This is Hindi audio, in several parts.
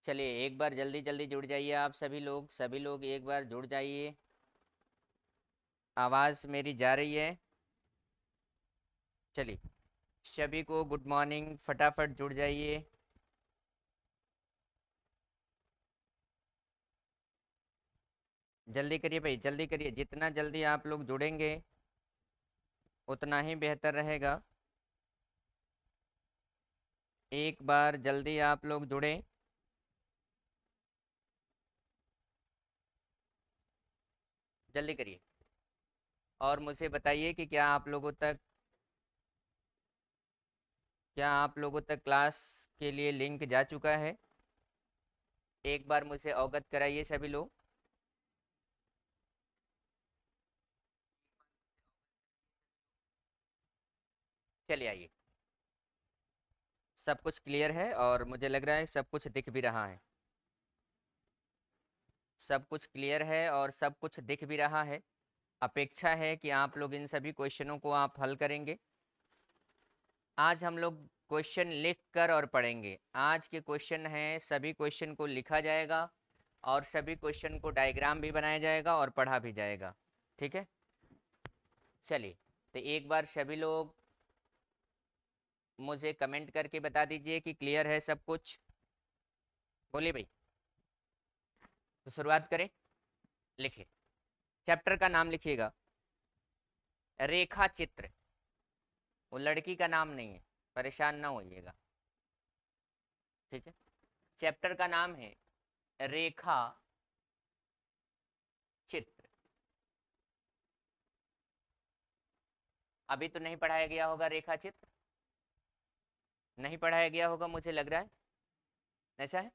चलिए एक बार जल्दी जल्दी जुड़ जाइए आप सभी लोग एक बार जुड़ जाइए। आवाज़ मेरी जा रही है? चलिए सभी को गुड मॉर्निंग, फटाफट जुड़ जाइए। जल्दी करिए भाई, जल्दी करिए, जितना जल्दी आप लोग जुड़ेंगे उतना ही बेहतर रहेगा। एक बार जल्दी आप लोग जुड़ें। जल्दी करिए और मुझे बताइए कि क्या आप लोगों तक क्लास के लिए लिंक जा चुका है? एक बार मुझे अवगत कराइए सभी लोग। चलिए आइए, सब कुछ क्लियर है और मुझे लग रहा है सब कुछ दिख भी रहा है। सब कुछ क्लियर है और सब कुछ दिख भी रहा है। अपेक्षा है कि आप लोग इन सभी क्वेश्चनों को आप हल करेंगे। आज हम लोग क्वेश्चन लिख कर और पढ़ेंगे। आज के क्वेश्चन हैं, सभी क्वेश्चन को लिखा जाएगा और सभी क्वेश्चन को डायग्राम भी बनाया जाएगा और पढ़ा भी जाएगा। ठीक है, चलिए तो एक बार सभी लोग मुझे कमेंट करके बता दीजिए कि क्लियर है सब कुछ। बोलिए भाई। तो शुरुआत करें। लिखिए, चैप्टर का नाम लिखिएगा रेखा चित्र। वो लड़की का नाम नहीं है, परेशान ना होइएगा। ठीक है, चैप्टर का नाम है रेखा चित्र। अभी तो नहीं पढ़ाया गया होगा रेखा चित्र, नहीं पढ़ाया गया होगा मुझे लग रहा है, ऐसा है।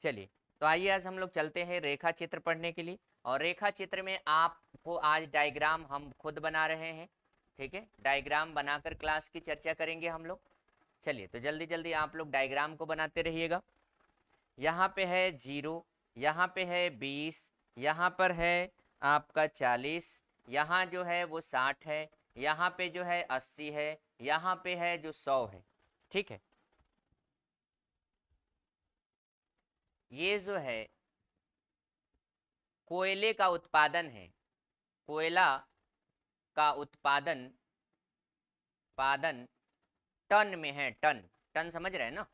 चलिए तो आइए आज हम लोग चलते हैं रेखा चित्र पढ़ने के लिए। और रेखा चित्र में आपको आज डायग्राम हम खुद बना रहे हैं। ठीक है, डायग्राम बनाकर क्लास की चर्चा करेंगे हम लोग। चलिए तो जल्दी जल्दी आप लोग डायग्राम को बनाते रहिएगा। यहाँ पे है 0, यहाँ पे है 20, यहाँ पर है आपका 40, यहाँ जो है वो 60 है, यहाँ पे जो है 80 है, यहाँ पे है जो 100 है। ठीक है, ये जो है कोयले का उत्पादन है। कोयला का उत्पादन टन में है। टन, टन समझ रहे हैं ना?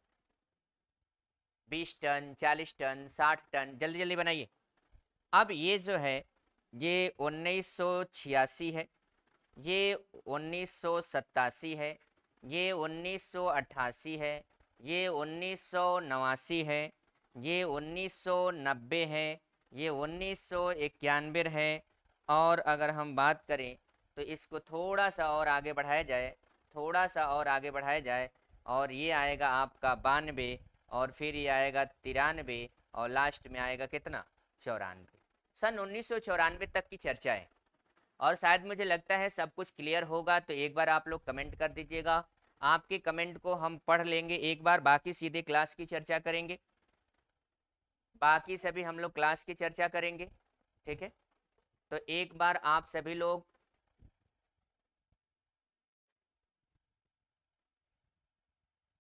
20 टन, 40 टन, 60 टन। जल्दी जल्दी बनाइए। अब ये जो है ये 1986 है, ये 1987 है, ये 1988 है, ये 1989 है, ये 1990 है, ये 1991 है। और अगर हम बात करें तो इसको थोड़ा सा और आगे बढ़ाया जाए, थोड़ा सा और आगे बढ़ाया जाए, और ये आएगा आपका 92, और फिर ये आएगा 93, और लास्ट में आएगा कितना? 94। सन 1994 तक की चर्चा है। और शायद मुझे लगता है सब कुछ क्लियर होगा, तो एक बार आप लोग कमेंट कर दीजिएगा। आपके कमेंट को हम पढ़ लेंगे एक बार, बाकी सीधे क्लास की चर्चा करेंगे। बाकी सभी हम लोग क्लास की चर्चा करेंगे। ठीक है, तो एक बार आप सभी लोग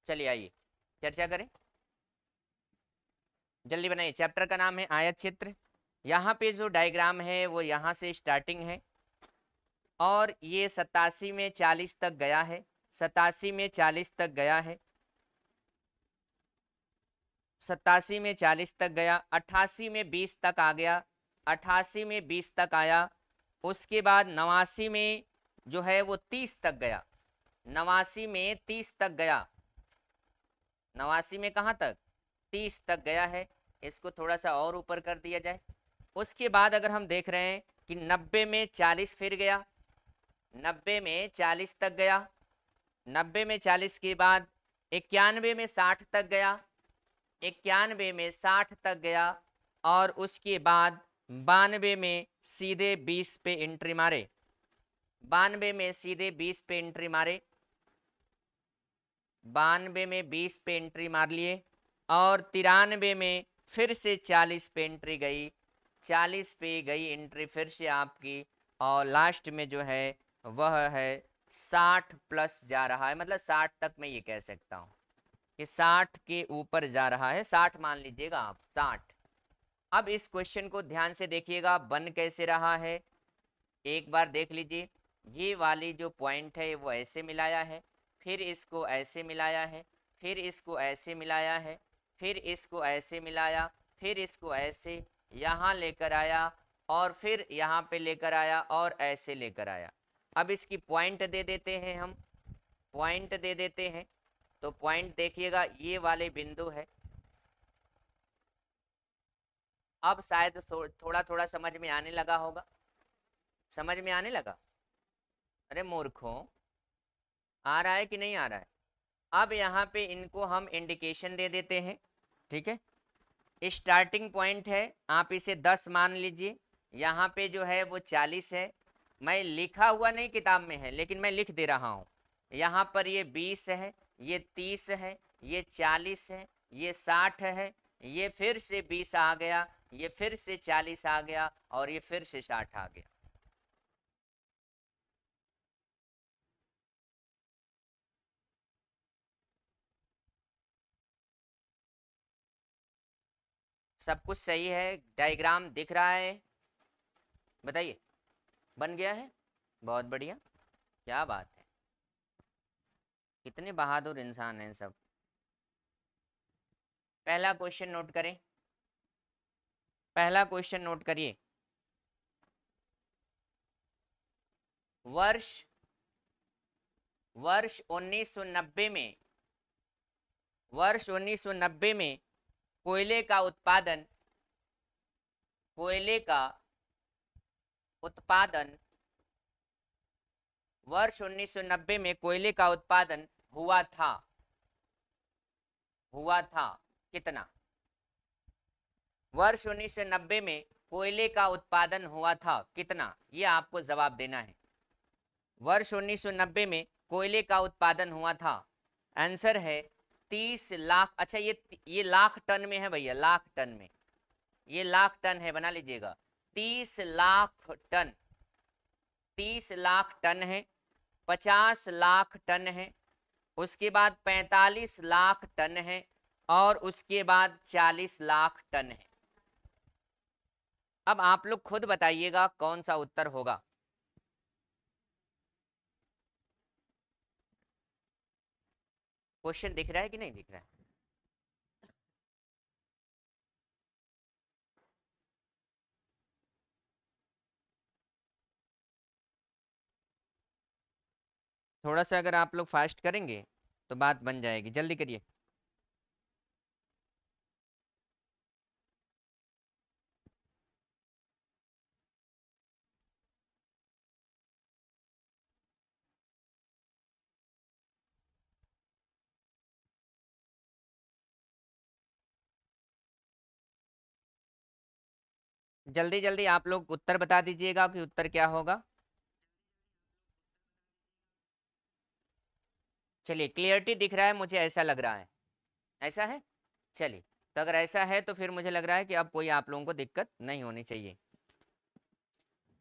चलिए आइए चर्चा करें। जल्दी बनाइए। चैप्टर का नाम है आयत चित्र। यहाँ पे जो डायग्राम है वो यहाँ से स्टार्टिंग है और ये 87 में 40 तक गया है, 87 में 40 तक गया है, 87 में 40 तक गया, 88 में 20 तक आ गया, 88 में 20 तक आया। उसके बाद 89 में जो है वो 30 तक गया, 89 में 30 तक गया, 89 में कहाँ तक? 30 तक गया है। इसको थोड़ा सा और ऊपर कर दिया जाए। उसके बाद अगर हम देख रहे हैं कि 90 में 40 फिर गया, 90 में 40 तक गया, 90 में 40 के बाद 91 में 60 तक गया, 91 में 60 तक गया, और उसके बाद 92 में सीधे 20 पे एंट्री मारे, 92 में सीधे 20 पे एंट्री मारे, 92 में 20 पे एंट्री मार लिए, और 93 में फिर से 40 पे एंट्री गई, 40 पे गई एंट्री फिर से आपकी, और लास्ट में जो है वह है 60 प्लस जा रहा है, मतलब 60 तक मैं ये कह सकता हूँ। कि 60 के ऊपर जा रहा है, 60 मान लीजिएगा आप, 60। अब इस क्वेश्चन को ध्यान से देखिएगा, बन कैसे रहा है एक बार देख लीजिए। ये वाली जो पॉइंट है वो ऐसे मिलाया है, फिर इसको ऐसे मिलाया है, फिर इसको ऐसे मिलाया है, फिर इसको ऐसे मिलाया, फिर इसको ऐसे यहाँ लेकर आया, और फिर यहाँ पे लेकर आया और ऐसे लेकर आया। अब इसकी पॉइंट दे देते हैं हम, पॉइंट दे देते हैं। तो पॉइंट देखिएगा ये वाले बिंदु है। अब शायद थोड़ा थोड़ा समझ में आने लगा होगा, समझ में आने लगा। अरे मूर्खों, आ रहा है कि नहीं आ रहा है? अब यहाँ पे इनको हम इंडिकेशन दे देते हैं, ठीक है। स्टार्टिंग पॉइंट है, आप इसे 10 मान लीजिए, यहाँ पे जो है वो 40 है। मैं लिखा हुआ नहीं किताब में है, लेकिन मैं लिख दे रहा हूँ। यहाँ पर ये 20 है, ये 30 है, ये 40 है, ये 60 है, ये फिर से 20 आ गया, ये फिर से 40 आ गया, और ये फिर से 60 आ गया। सब कुछ सही है, डायग्राम दिख रहा है, बताइए। बन गया है, बहुत बढ़िया, क्या बात है, कितने बहादुर इंसान हैं सब। पहला क्वेश्चन नोट करें, पहला क्वेश्चन नोट करिए। वर्ष वर्ष 1990 में, वर्ष 1990 में कोयले का उत्पादन, कोयले का उत्पादन, वर्ष 1990 में कोयले का उत्पादन हुआ था, हुआ था कितना? वर्ष 1990 में कोयले का उत्पादन हुआ था कितना, ये आपको जवाब देना है। वर्ष 1990 में कोयले का उत्पादन हुआ था, आंसर है 30 लाख। अच्छा, ये लाख टन में है भैया, लाख टन में, ये लाख टन है, बना लीजिएगा। 30 लाख टन, 30 लाख टन है, 50 लाख टन है, उसके बाद 45 लाख टन है, और उसके बाद 40 लाख टन है। अब आप लोग खुद बताइएगा कौन सा उत्तर होगा। क्वेश्चन दिख रहा है कि नहीं दिख रहा है? थोड़ा सा अगर आप लोग फास्ट करेंगे तो बात बन जाएगी, जल्दी करिए। जल्दी जल्दी आप लोग उत्तर बता दीजिएगा कि उत्तर क्या होगा। चलिए, क्लियरिटी दिख रहा है मुझे, ऐसा लग रहा है, ऐसा है। चलिए, तो अगर ऐसा है तो फिर मुझे लग रहा है कि अब कोई आप लोगों को दिक्कत नहीं होनी चाहिए।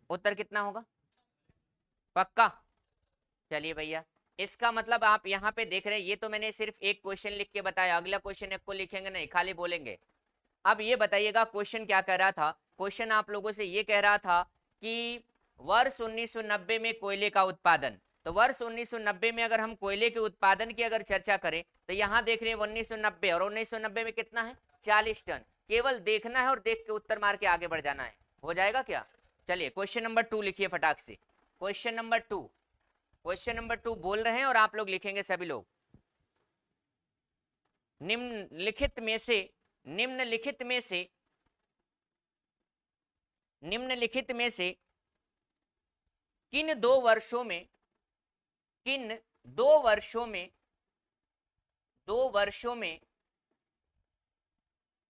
उत्तर कितना होगा? पक्का? चलिए भैया, इसका मतलब आप यहाँ पे देख रहे हैं, ये तो मैंने सिर्फ एक क्वेश्चन लिख के बताया, अगला क्वेश्चन एक को लिखेंगे नहीं, खाली बोलेंगे। अब ये बताइएगा क्वेश्चन क्या कह रहा था। क्वेश्चन आप लोगों से ये कह रहा था कि वर्ष 1990 में कोयले का उत्पादन, तो वर्ष 1990 में अगर हम कोयले के उत्पादन की अगर चर्चा करें तो यहाँ देख रहे हैं 1990, और 1990 में कितना है? 40 टन। केवल देखना है और देख के उत्तर मार के आगे बढ़ जाना है, हो जाएगा क्या? चलिए, क्वेश्चन नंबर 2 लिखिए फटाक से। क्वेश्चन नंबर 2, क्वेश्चन नंबर 2 बोल रहे हैं और आप लोग लिखेंगे सभी लोग। निम्नलिखित में से, निम्नलिखित में से, निम्नलिखित में से किन 2 वर्षों में, किन 2 वर्षों में, 2 वर्षों में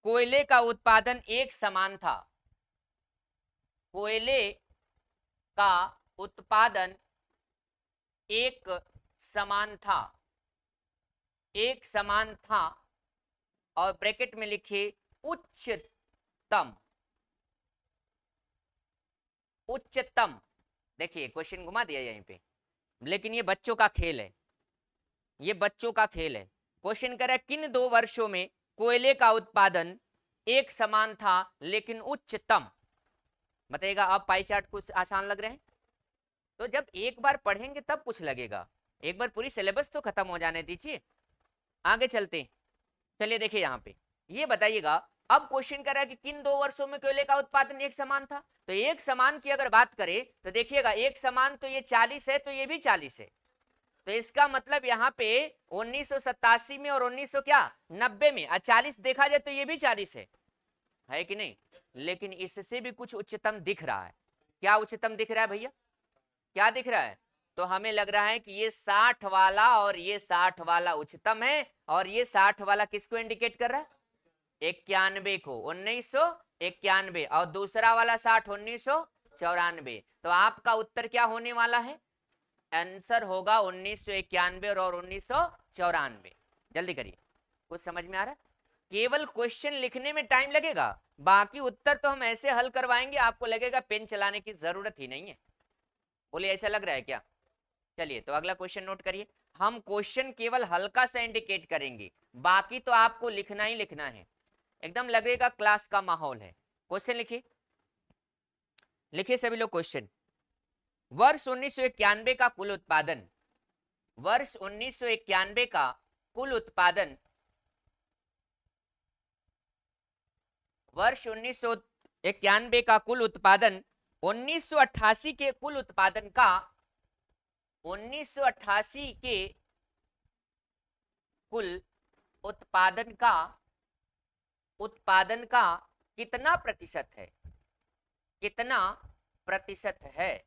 कोयले का उत्पादन एक समान था? कोयले का उत्पादन एक समान था, एक समान था, और ब्रैकेट में लिखिए उच्चतम, उच्चतम। देखिए क्वेश्चन घुमा दिया यहीं पे, लेकिन ये बच्चों का खेल है, ये बच्चों का खेल है। क्वेश्चन कह रहा है किन 2 वर्षों में कोयले का उत्पादन एक समान था लेकिन उच्चतम। बताइएगा। अब पाई चार्ट कुछ आसान लग रहे हैं? तो जब एक बार पढ़ेंगे तब कुछ लगेगा, एक बार पूरी सिलेबस तो खत्म हो जाने दीजिए, आगे चलते। चलिए देखिए यहाँ पे ये बताइएगा। अब क्वेश्चन कर रहा है कि किन 2 वर्षों में कोयले का उत्पादन एक समान था। तो एक समान की अगर बात करें तो देखिएगा, एक समान तो ये 40 है, तो ये भी 40 है। तो इसका मतलब यहाँ पे 1987 में और 1900 क्या 90 में 40 देखा जाए तो ये भी 40 है कि नहीं? लेकिन इससे भी कुछ उच्चतम दिख रहा है। क्या उच्चतम दिख रहा है भैया? क्या दिख रहा है? तो हमें लग रहा है कि ये 60 वाला और ये 60 वाला उच्चतम है, और ये 60 वाला किसको इंडिकेट कर रहा है? 91 को, 1991। और दूसरा वाला 60 1994। तो आपका उत्तर क्या होने वाला है? आंसर होगा 1991 और 1994। जल्दी करिए, कुछ समझ में आ रहा है? केवल क्वेश्चन लिखने में टाइम लगेगा, बाकी उत्तर तो हम ऐसे हल करवाएंगे आपको लगेगा पेन चलाने की जरूरत ही नहीं है। बोलिए, ऐसा लग रहा है क्या? चलिए तो अगला क्वेश्चन नोट करिए। हम क्वेश्चन केवल हल्का सा इंडिकेट करेंगे, बाकी तो आपको लिखना ही लिखना है। एकदम लगेगा क्लास का माहौल है। क्वेश्चन लिखिए, लिखिए सभी लोग क्वेश्चन। वर्ष 1991 का कुल उत्पादन, वर्ष 1991 का कुल उत्पादन, वर्ष 1991 का कुल उत्पादन 1988 के कुल उत्पादन का, 1988 के कुल उत्पादन का कितना प्रतिशत है? कितना प्रतिशत है?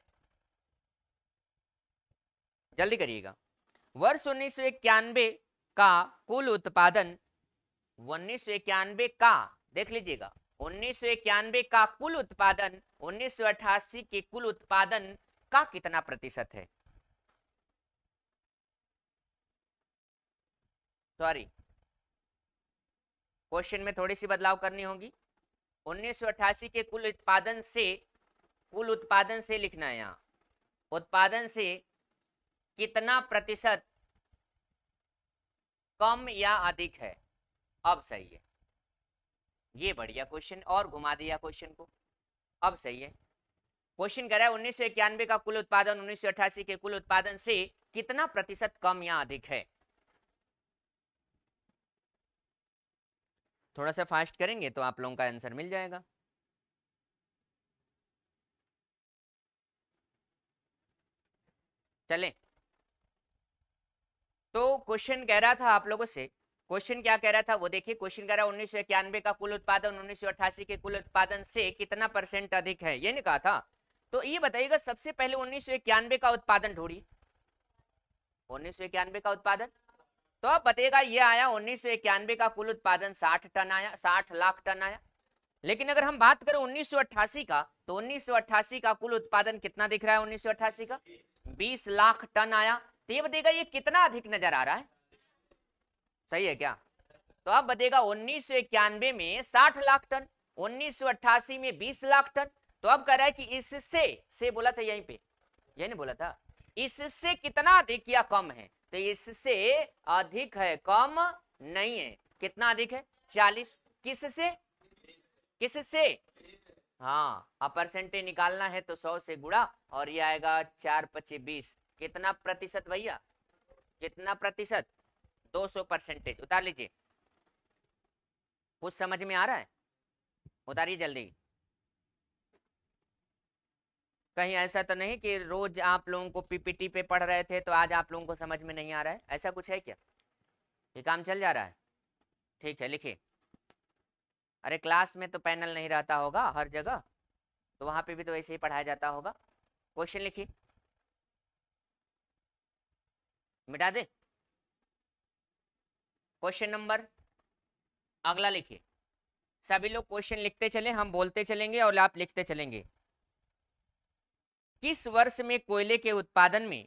जल्दी करिएगा। वर्ष 1991 का कुल उत्पादन, 1991 का, देख लीजिएगा, 1991 का कुल उत्पादन 1988 के कुल उत्पादन का कितना प्रतिशत है? सॉरी, क्वेश्चन में थोड़ी सी बदलाव करनी होगी। 1988 के कुल उत्पादन से, कुल उत्पादन से लिखना है यहाँ, उत्पादन से कितना प्रतिशत कम या अधिक है? अब सही है, ये बढ़िया क्वेश्चन, और घुमा दिया क्वेश्चन को। अब सही है। क्वेश्चन कह रहा है 1991 का कुल उत्पादन 1988 के कुल उत्पादन से कितना प्रतिशत कम या अधिक है? थोड़ा सा फास्ट करेंगे तो आप लोगों का आंसर मिल जाएगा। चलें, तो क्वेश्चन कह रहा था आप लोगों से, क्वेश्चन क्या कह रहा था वो देखिए। क्वेश्चन कह रहा है 1991 का कुल उत्पादन 1988 के कुल उत्पादन से कितना % अधिक है, ये नहीं कहा था? तो ये बताइएगा, सबसे पहले 1991 का उत्पादन ढूंढिए, 1991 का उत्पादन। तो अब बताइएगा, ये आया 1991 का कुल उत्पादन 60 टन आया, 60 लाख टन आया। लेकिन अगर हम बात करें 1988 का, तो 1988 का कुल उत्पादन कितना दिख रहा है? 1988 का 20 लाख टन आया। तो ये बताइएगा, ये कितना अधिक नजर आ रहा है? सही है क्या? तो अब बताइएगा 1991 में 60 लाख टन, 1988 में 20 लाख टन। तो अब कह रहा है कि इससे, से बोला था यहीं पे, यही नहीं बोला था? इससे कितना अधिक या कम है? तो इससे अधिक है, कम नहीं है। कितना अधिक है? 40। किससे? किससे? हाँ, अब परसेंटेज निकालना है तो 100 से गुणा, और ये आएगा 4 25 20। कितना प्रतिशत भैया? कितना प्रतिशत? 200%। उतार लीजिए। कुछ समझ में आ रहा है? उतारिए जल्दी। कहीं ऐसा तो नहीं कि रोज आप लोगों को पीपीटी पे पढ़ रहे थे तो आज आप लोगों को समझ में नहीं आ रहा है? ऐसा कुछ है क्या? ये काम चल जा रहा है? ठीक है, लिखिए। अरे क्लास में तो पैनल नहीं रहता होगा हर जगह, तो वहां पे भी तो ऐसे ही पढ़ाया जाता होगा। क्वेश्चन लिखिए, मिटा दे क्वेश्चन नंबर। अगला लिखिए, सभी लोग क्वेश्चन लिखते चले, हम बोलते चलेंगे और आप लिखते चलेंगे। किस वर्ष में कोयले के उत्पादन में,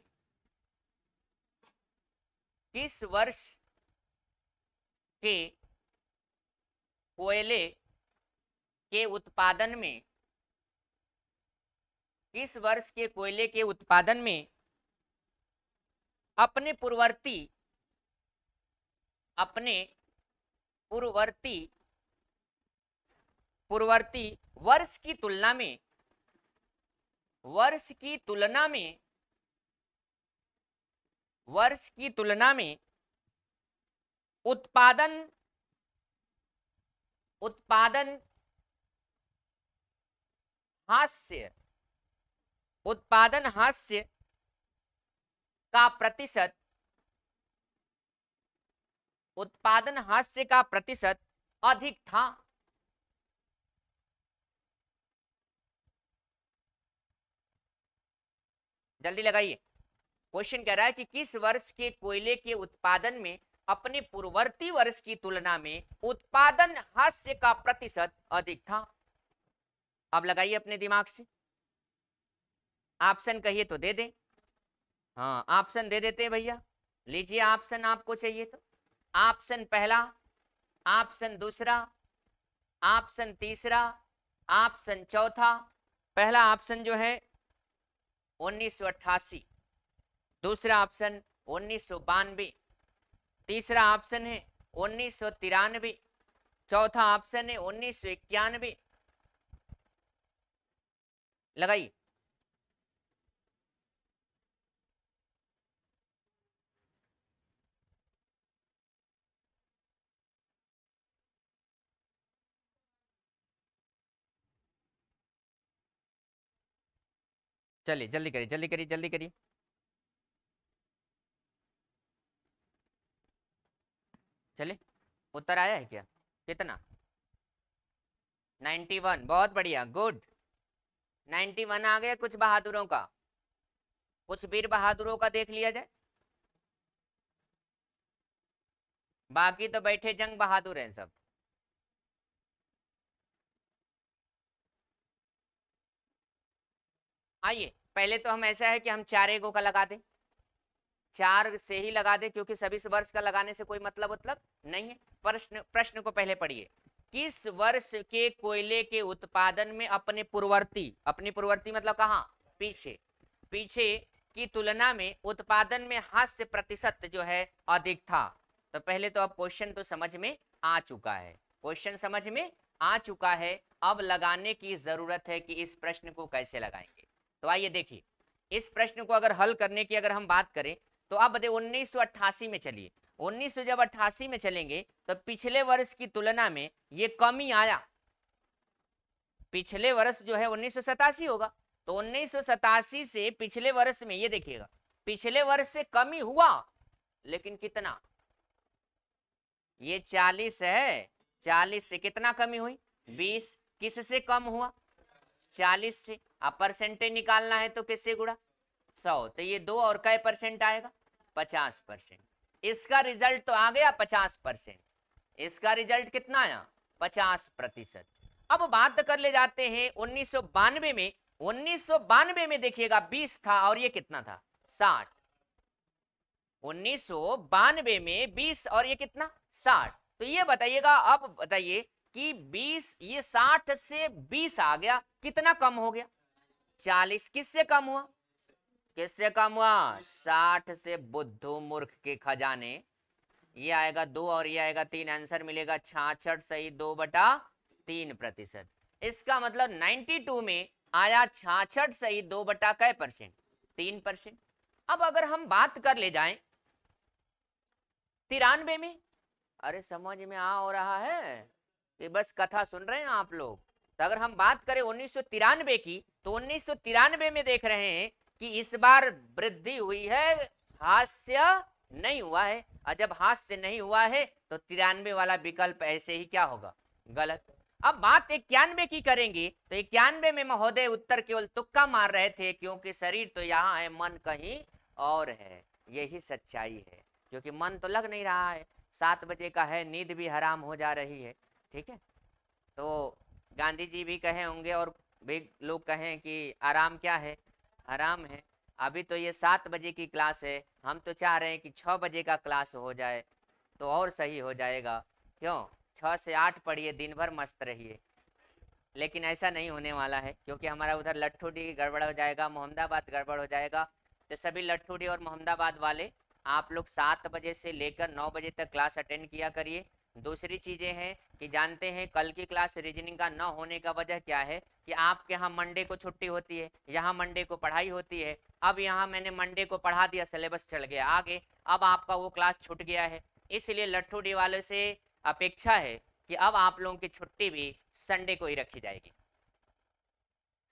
किस वर्ष के कोयले के उत्पादन में, किस वर्ष के कोयले के उत्पादन में अपने पूर्ववर्ती अपने पूर्ववर्ती पूर्ववर्ती वर्ष की तुलना में वर्ष की तुलना में वर्ष की तुलना में उत्पादन उत्पादन हास्य उत्पादन हास्य का प्रतिशत उत्पादन हास्य का प्रतिशत अधिक था। जल्दी लगाइए। क्वेश्चन कह रहा है कि किस वर्ष के कोयले के उत्पादन में अपने पूर्ववर्ती वर्ष की तुलना में उत्पादन हास्य का प्रतिशत अधिक था। अब लगाइए अपने दिमाग से। ऑप्शन कहिए तो दे दे। हाँ, ऑप्शन दे देते हैं भैया। लीजिए ऑप्शन, आपको चाहिए तो। ऑप्शन पहला, ऑप्शन दूसरा, ऑप्शन तीसरा, ऑप्शन चौथा। पहला ऑप्शन जो है 1988, दूसरा ऑप्शन 1992, तीसरा ऑप्शन है 1993, चौथा ऑप्शन है 1991। लगाइए। चलिए जल्दी करिए, जल्दी करिए, जल्दी करिए। चलिए, उत्तर आया है क्या? कितना? 91। बहुत बढ़िया, गुड। 91 आ गया कुछ बहादुरों का। कुछ वीर बहादुरों का देख लिया जाए। बाकी तो बैठे जंग बहादुर हैं सब। आइए, पहले तो हम ऐसा है कि हम 4 का लगा दें। 4 से ही लगा दे, क्योंकि सभी वर्ष का लगाने से कोई मतलब नहीं है। प्रश्न प्रश्न को पहले पढ़िए। किस वर्ष के कोयले के उत्पादन में अपने पूर्ववर्ती मतलब कहाँ? पीछे पीछे की तुलना में उत्पादन में हास्य प्रतिशत जो है अधिक था। तो पहले तो अब क्वेश्चन तो समझ में आ चुका है, क्वेश्चन समझ में आ चुका है। अब लगाने की जरूरत है कि इस प्रश्न को कैसे लगाएंगे। तो आइए देखिए, इस प्रश्न को अगर हल करने की अगर हम बात करें तो आप बताइए 1988 में चलिए। 1900 जब 88 में चलेंगे तो पिछले वर्ष की तुलना में ये कमी आया। पिछले वर्ष जो है 1987 होगा, तो 1987 से पिछले वर्ष में ये देखिएगा, पिछले वर्ष से कमी हुआ, लेकिन कितना? ये 40 है, 40 से कितना कमी हुई? 20। किससे कम हुआ? 40 से। अब परसेंटेज निकालना है तो किससे गुणा? 100। तो ये 2 और कै परसेंट आएगा? 50%। इसका रिजल्ट तो आ गया 50%। इसका रिजल्ट कितना आया? 50%। अब बात कर ले जाते हैं 1992 में। 1992 में देखिएगा 20 था और ये कितना था? 60। 1992 में 20 और ये कितना? 60। तो ये बताइएगा, अब बताइए कि 20, ये 60 से 20 आ गया, कितना कम हो गया? 40। किससे कम हुआ? किससे कम हुआ? 60 से। बुद्धू मूर्ख के खजाने। ये आएगा 2 और ये आएगा 3, आंसर मिलेगा 66 सही 2/3%। इसका मतलब 92 में आया 66 सही 2 कै परसेंट? 3%। अब अगर हम बात कर ले जाएं 93 में, अरे समझ में आ हो रहा है कि बस कथा सुन रहे हैं आप लोग? तो अगर हम बात करें 1993 की, तो 1993 में देख रहे हैं कि इस बार वृद्धि हुई है, हास्य नहीं हुआ है। और जब हास्य नहीं हुआ है तो 93 वाला विकल्प ऐसे ही क्या होगा? गलत। अब बात 91 की करेंगे तो 91 में महोदय उत्तर केवल तुक्का मार रहे थे, क्योंकि शरीर तो यहाँ है, मन कहीं और है। यही सच्चाई है, क्योंकि मन तो लग नहीं रहा है। 7 बजे का है, नींद भी हराम हो जा रही है। ठीक है, तो गांधी जी भी कहे होंगे और भी लोग कहें कि आराम क्या है? आराम है। अभी तो ये 7 बजे की क्लास है, हम तो चाह रहे हैं कि 6 बजे का क्लास हो जाए तो और सही हो जाएगा। क्यों? 6 से 8 पढ़िए, दिन भर मस्त रहिए। लेकिन ऐसा नहीं होने वाला है, क्योंकि हमारा उधर लट्ठूडी गड़बड़ हो जाएगा, मोहम्मदाबाद गड़बड़ हो जाएगा। तो सभी लट्ठूडी और मोहम्मदाबाद वाले आप लोग 7 बजे से लेकर 9 बजे तक क्लास अटेंड किया करिए। दूसरी चीजें हैं कि जानते हैं कल की क्लास रीजनिंग का न होने का वजह क्या है कि आपके यहाँ मंडे को छुट्टी होती है, यहाँ मंडे को पढ़ाई होती है। अब यहाँ मैंने मंडे को पढ़ा दिया, सिलेबस चढ़ गया आगे, अब आपका वो क्लास छूट गया है। इसलिए लट्ठू डी वालों से अपेक्षा है कि अब आप लोगों की छुट्टी भी संडे को ही रखी जाएगी।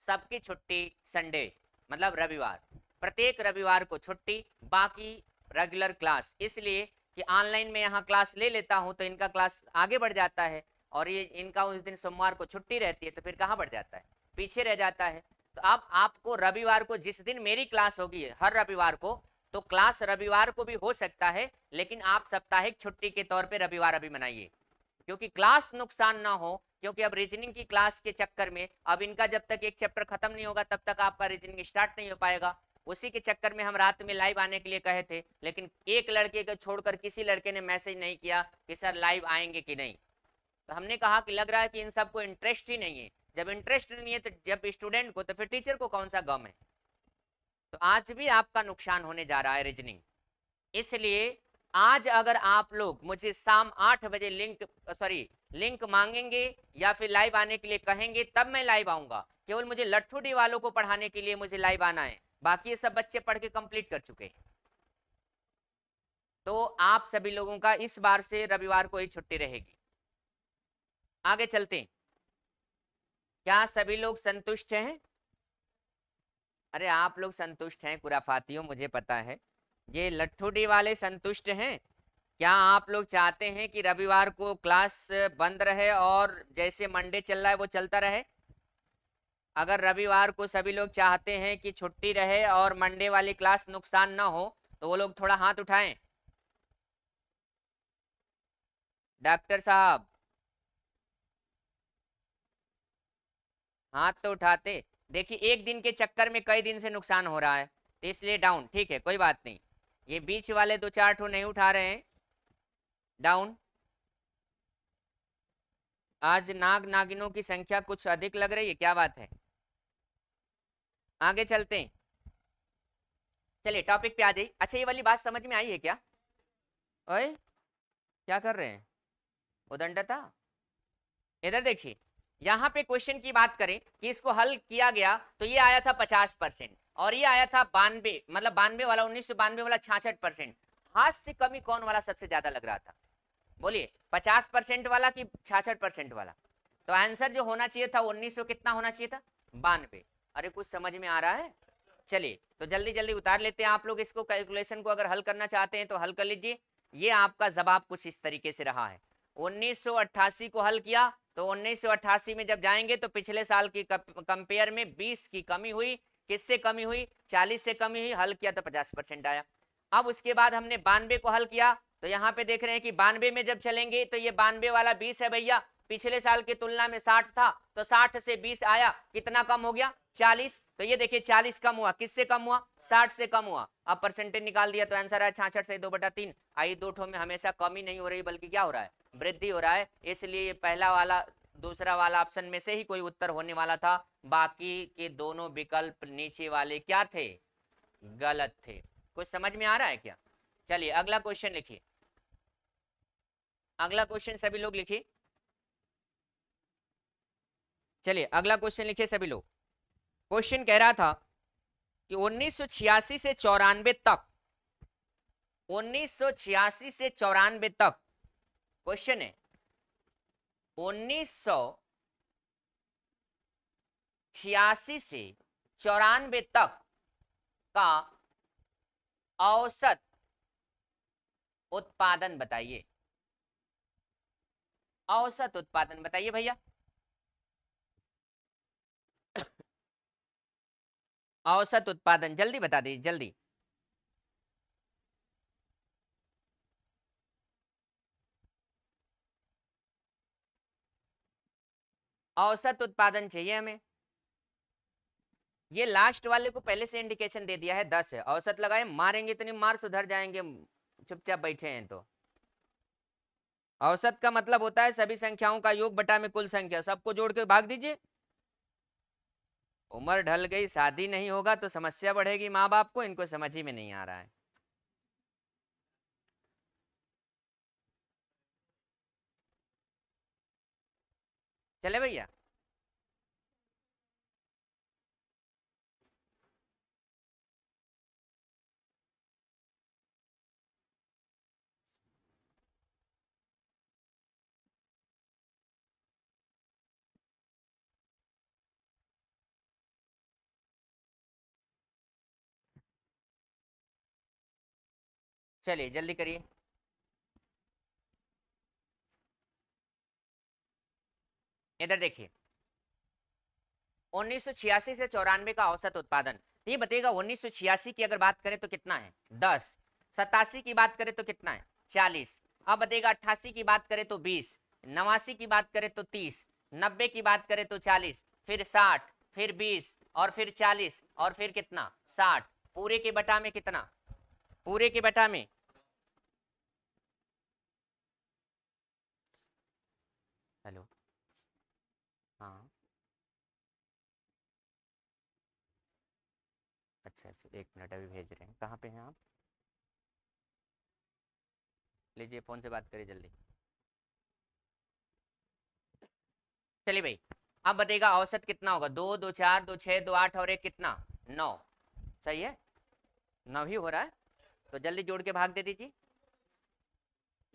सबकी छुट्टी संडे मतलब रविवार, प्रत्येक रविवार को छुट्टी, बाकी रेगुलर क्लास। इसलिए कि ऑनलाइन में यहाँ क्लास ले लेता हूँ तो इनका क्लास आगे बढ़ जाता है, और ये इनका उस दिन सोमवार को छुट्टी रहती है तो फिर कहाँ बढ़ जाता है, पीछे रह जाता है। तो अब आपको रविवार को जिस दिन मेरी क्लास होगी हर रविवार को, तो क्लास रविवार को भी हो सकता है, लेकिन आप साप्ताहिक छुट्टी के तौर पे रविवार अभी मनाइए, क्योंकि क्लास नुकसान ना हो। क्योंकि अब रीजनिंग की क्लास के चक्कर में अब इनका जब तक एक चैप्टर खत्म नहीं होगा तब तक आपका रीजनिंग स्टार्ट नहीं हो पाएगा। उसी के चक्कर में हम रात में लाइव आने के लिए कहे थे, लेकिन एक लड़के को छोड़कर किसी लड़के ने मैसेज नहीं किया कि सर लाइव आएंगे कि नहीं। तो हमने कहा कि लग रहा है कि इन सबको इंटरेस्ट ही नहीं है। जब इंटरेस्ट नहीं है तो जब स्टूडेंट को, तो फिर टीचर को कौन सा गम है। तो आज भी आपका नुकसान होने जा रहा है रीजनिंग। इसलिए आज अगर आप लोग मुझे शाम 8 बजे लिंक मांगेंगे या फिर लाइव आने के लिए कहेंगे तब मैं लाइव आऊंगा। केवल मुझे लट्ठू डी वालों को पढ़ाने के लिए मुझे लाइव आना है, बाकी ये सब बच्चे पढ़ के कंप्लीट कर चुके हैं। तो आप सभी लोगों का इस बार से रविवार को ही छुट्टी रहेगी। आगे चलते हैं। क्या सभी लोग संतुष्ट हैं? अरे आप लोग संतुष्ट हैं खुराफातियों, मुझे पता है। ये लट्ठू डी वाले संतुष्ट हैं? क्या आप लोग चाहते हैं कि रविवार को क्लास बंद रहे और जैसे मंडे चल रहा है वो चलता रहे? अगर रविवार को सभी लोग चाहते हैं कि छुट्टी रहे और मंडे वाली क्लास नुकसान ना हो, तो वो लोग थोड़ा हाथ उठाएं। डॉक्टर साहब हाथ तो उठाते। देखिए एक दिन के चक्कर में कई दिन से नुकसान हो रहा है, तो इसलिए डाउन। ठीक है, कोई बात नहीं। ये बीच वाले 2-4 ठो नहीं उठा रहे हैं, डाउन। आज नाग नागिनों की संख्या कुछ अधिक लग रही है, क्या बात है? आगे चलते हैं। चलिए टॉपिक पे आ जाइए। अच्छा ये वाली बात समझ में आई है क्या? ओए क्या कर रहे हैं उदंडता? इधर देखिए, यहाँ पे क्वेश्चन की बात करें कि इसको हल किया गया तो ये आया था 50% और ये आया था 92, मतलब 92 वाला, 1992 वाला 66%। हाथ से कमी कौन वाला सबसे ज्यादा लग रहा था? बोलिए, 50% वाला कि 66% वाला? तो आंसर जो होना चाहिए था 1900 कितना होना चाहिए था? 92। अरे कुछ समझ में आ रहा है? चलिए तो जल्दी जल्दी उतार लेते हैं। आप लोग इसको कैलकुलेशन को अगर हल करना चाहते हैं तो हल कर लीजिए। ये आपका जवाब कुछ इस तरीके से रहा है। 1988 को हल किया तो 1988 में जब जाएंगे तो पिछले साल की कंपेयर में 20 की कमी हुई। किससे कमी हुई? 40 से कमी हुई। हल किया तो 50% आया। अब उसके बाद हमने 92 को हल किया तो यहाँ पे देख रहे हैं कि 92 में जब चलेंगे तो ये 92 वाला 20 है भैया, पिछले साल की तुलना में 60 था, तो 60 से 20 आया, कितना कम हो गया? 40। तो ये देखिए 40 कम हुआ, किससे कम हुआ? 60 से कम हुआ। अब परसेंटेज निकाल दिया तो आंसर है 66 से 2/3। आई दो ठो में हमेशा कमी नहीं हो रही बल्कि क्या हो रहा है? वृद्धि हो रहा है। इसलिए ये पहला वाला दूसरा वाला ऑप्शन में से ही कोई उत्तर होने वाला था। बाकी के दोनों विकल्प नीचे वाले क्या थे? गलत थे। कुछ समझ में आ रहा है क्या? चलिए अगला क्वेश्चन लिखिए। अगला क्वेश्चन सभी लोग लिखिए। चलिए अगला क्वेश्चन लिखिए सभी लोग। क्वेश्चन कह रहा था कि 1986 से 94 तक, 1986 से 94 तक क्वेश्चन है 1986 से 94 तक का औसत उत्पादन बताइए। औसत उत्पादन बताइए भैया। औसत उत्पादन जल्दी बता दीजिए जल्दी। औसत उत्पादन चाहिए हमें। ये लास्ट वाले को पहले से इंडिकेशन दे दिया है 10 है। औसत लगाए, मारेंगे तो नहीं, मार सुधर जाएंगे, चुपचाप बैठे हैं तो। औसत का मतलब होता है सभी संख्याओं का योग बटा में कुल संख्या, सबको जोड़ के भाग दीजिए। उम्र ढल गई, शादी नहीं होगा तो समस्या बढ़ेगी माँ बाप को, इनको समझ ही में नहीं आ रहा है। चले भैया। चलिए जल्दी करिए। इधर देखिए, 1986 से 94 का औसत उत्पादन, तो ये बताइएगा 1986 की अगर बात करें तो कितना है 10, 87 की बात करें तो कितना है 40, अब बताइएगा 88 की बात करें तो 20, 89 की बात करें तो 30, 90 की बात करें तो 40, फिर 60, फिर 20 और फिर 40 और फिर कितना 60, पूरे के बटा में कितना, पूरे के बटा में, हेलो, हाँ, अच्छा अच्छा, एक मिनट अभी भेज रहे हैं, कहाँ पे हैं आप, लीजिए फोन से बात करिए जल्दी। चलिए भाई, अब बताइएगा औसत कितना होगा, 2 2 4 2 6 2 8 और एक कितना 9, सही है, 9 ही हो रहा है, तो जल्दी जोड़ के भाग दे दीजिए।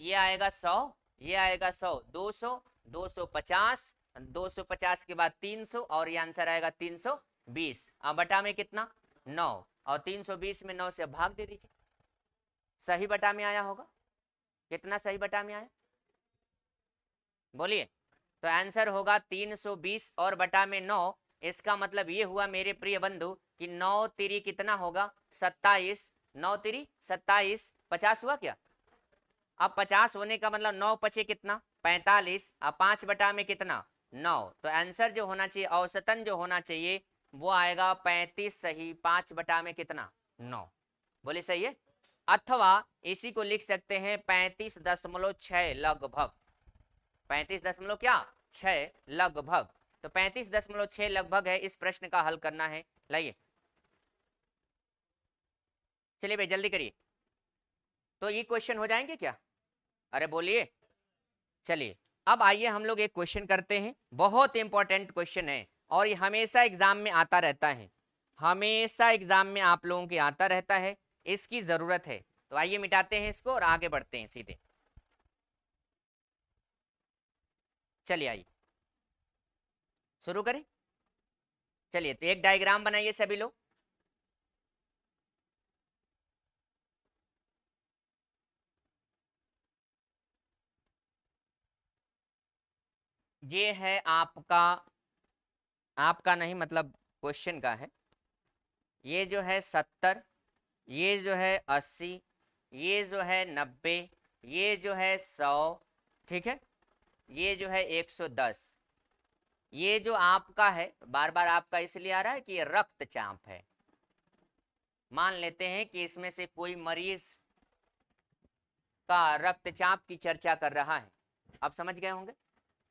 ये आएगा 100, ये आएगा 100, 200, 250, 250 के बाद 300 और ये आंसर आएगा 320, अब बटा में कितना 9, और 320 में 9 से भाग दे दीजिए, सही बटा में आया होगा, कितना सही बटा में आया बोलिए, तो आंसर होगा 320 और बटा में 9, इसका मतलब ये हुआ मेरे प्रिय बंधु कि 9 तिरी कितना होगा 27, 9 तिरी 27, 50 हुआ क्या, अब 50 होने का मतलब 9 पचे कितना 45, अब 5 बटा में कितना 9, तो आंसर जो होना चाहिए औसतन जो होना चाहिए वो आएगा 35, सही, 5 बटा में कितना 9, बोले सही है, अथवा इसी को लिख सकते हैं 35.6 लगभग, 35 दशमलव क्या 6 लगभग, तो 35.6 लगभग है, इस प्रश्न का हल करना है, लाइए, चलिए भाई जल्दी करिए, तो ये क्वेश्चन हो जाएंगे क्या, अरे बोलिए, चलिए अब आइए हम लोग एक क्वेश्चन करते हैं, बहुत इंपॉर्टेंट क्वेश्चन है और ये हमेशा एग्जाम में आता रहता है, हमेशा एग्जाम में आप लोगों के आता रहता है, इसकी जरूरत है, तो आइए मिटाते हैं इसको और आगे बढ़ते हैं सीधे, चलिए आइए शुरू करें, चलिए तो एक डायग्राम बनाइए सभी लोग, ये है आपका, आपका नहीं मतलब क्वेश्चन का है, ये जो है 70, ये जो है 80, ये जो है 90, ये जो है 100, ठीक है, ये जो है 110, ये जो आपका है बार बार आपका इसलिए आ रहा है कि ये रक्तचाप है, मान लेते हैं कि इसमें से कोई मरीज का रक्तचाप की चर्चा कर रहा है, आप समझ गए होंगे,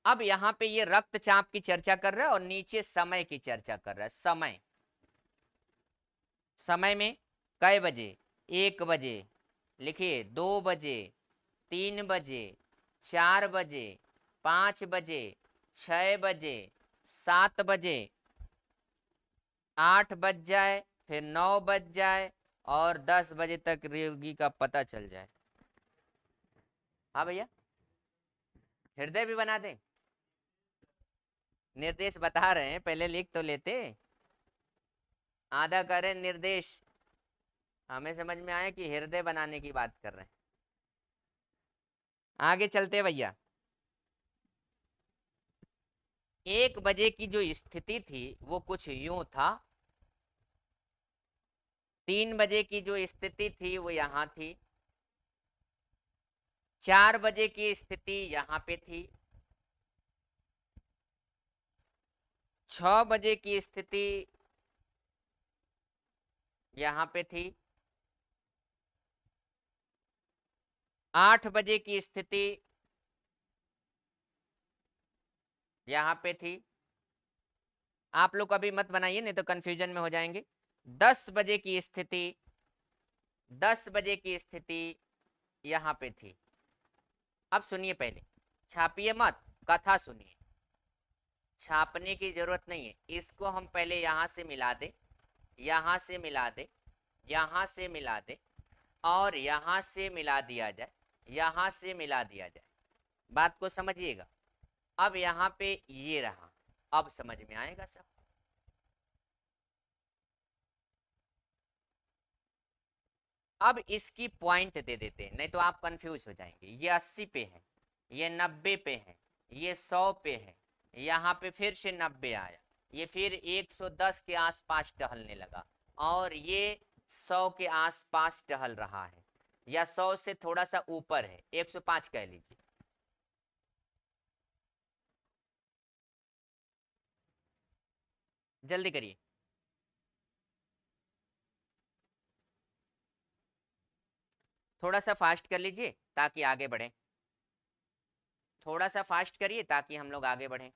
अब यहाँ पे ये रक्तचाप की चर्चा कर रहा है और नीचे समय की चर्चा कर रहा है, समय, समय में कै बजे, 1 बजे, लिखिए 2 बजे, 3 बजे, 4 बजे, 5 बजे, 6 बजे, 7 बजे, 8 बज जाए, फिर 9 बज जाए और 10 बजे तक रोगी का पता चल जाए, हाँ भैया, हृदय भी बना दें, निर्देश बता रहे हैं पहले लिख तो लेते, आधा करें निर्देश, हमें समझ में आया कि हृदय बनाने की बात कर रहे हैं, आगे चलते भैया, 1 बजे की जो स्थिति थी वो कुछ यूं था, 3 बजे की जो स्थिति थी वो यहाँ थी, 4 बजे की स्थिति यहाँ पे थी, 6 बजे की स्थिति यहाँ पे थी, 8 बजे की स्थिति यहाँ पे थी, आप लोग अभी मत बनाइए नहीं तो कंफ्यूजन में हो जाएंगे, 10 बजे की स्थिति, 10 बजे की स्थिति यहाँ पे थी, अब सुनिए पहले, छापिए मत, कथा सुनिए, छापने की जरूरत नहीं है, इसको हम पहले यहाँ से मिला दे, यहाँ से मिला दे, यहाँ से मिला दे, और यहाँ से मिला दिया जाए, यहाँ से मिला दिया जाए। बात को समझिएगा। अब यहाँ पे ये रहा, अब समझ में आएगा सब। अब इसकी पॉइंट दे देते हैं, नहीं तो आप कंफ्यूज हो जाएंगे। ये 80 पे है, ये 90 पे है, ये 100 पे है, यहाँ पे फिर से 90 आया, ये फिर 110 के आसपास टहलने लगा, और ये 100 के आसपास टहल रहा है, या 100 से थोड़ा सा ऊपर है, 105 कह लीजिए। जल्दी करिए। थोड़ा सा फास्ट कर लीजिए ताकि आगे बढ़ें, थोड़ा सा फास्ट करिए ताकि हम लोग आगे बढ़ें।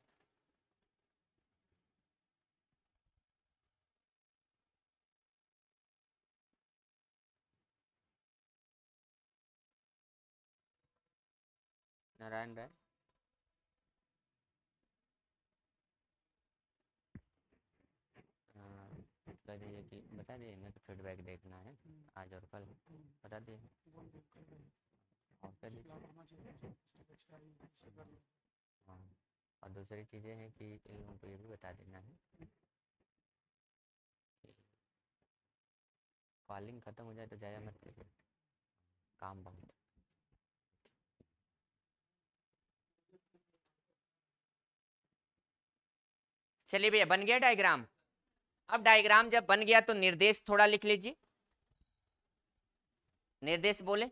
नारायण राय, कह दीजिए कि बता दिए ना, तो फीडबैक देखना है आज और कल, बता दिए। और कह दीजिए। हाँ, और दूसरी चीज़ें हैं कि इन लोगों को ये भी बता देना है कि कॉलिंग ख़त्म हो जाए तो जाया मत करिए, काम बहुत। चलिए भैया, बन गया डायग्राम। अब डायग्राम जब बन गया तो निर्देश थोड़ा लिख लीजिए। निर्देश बोले,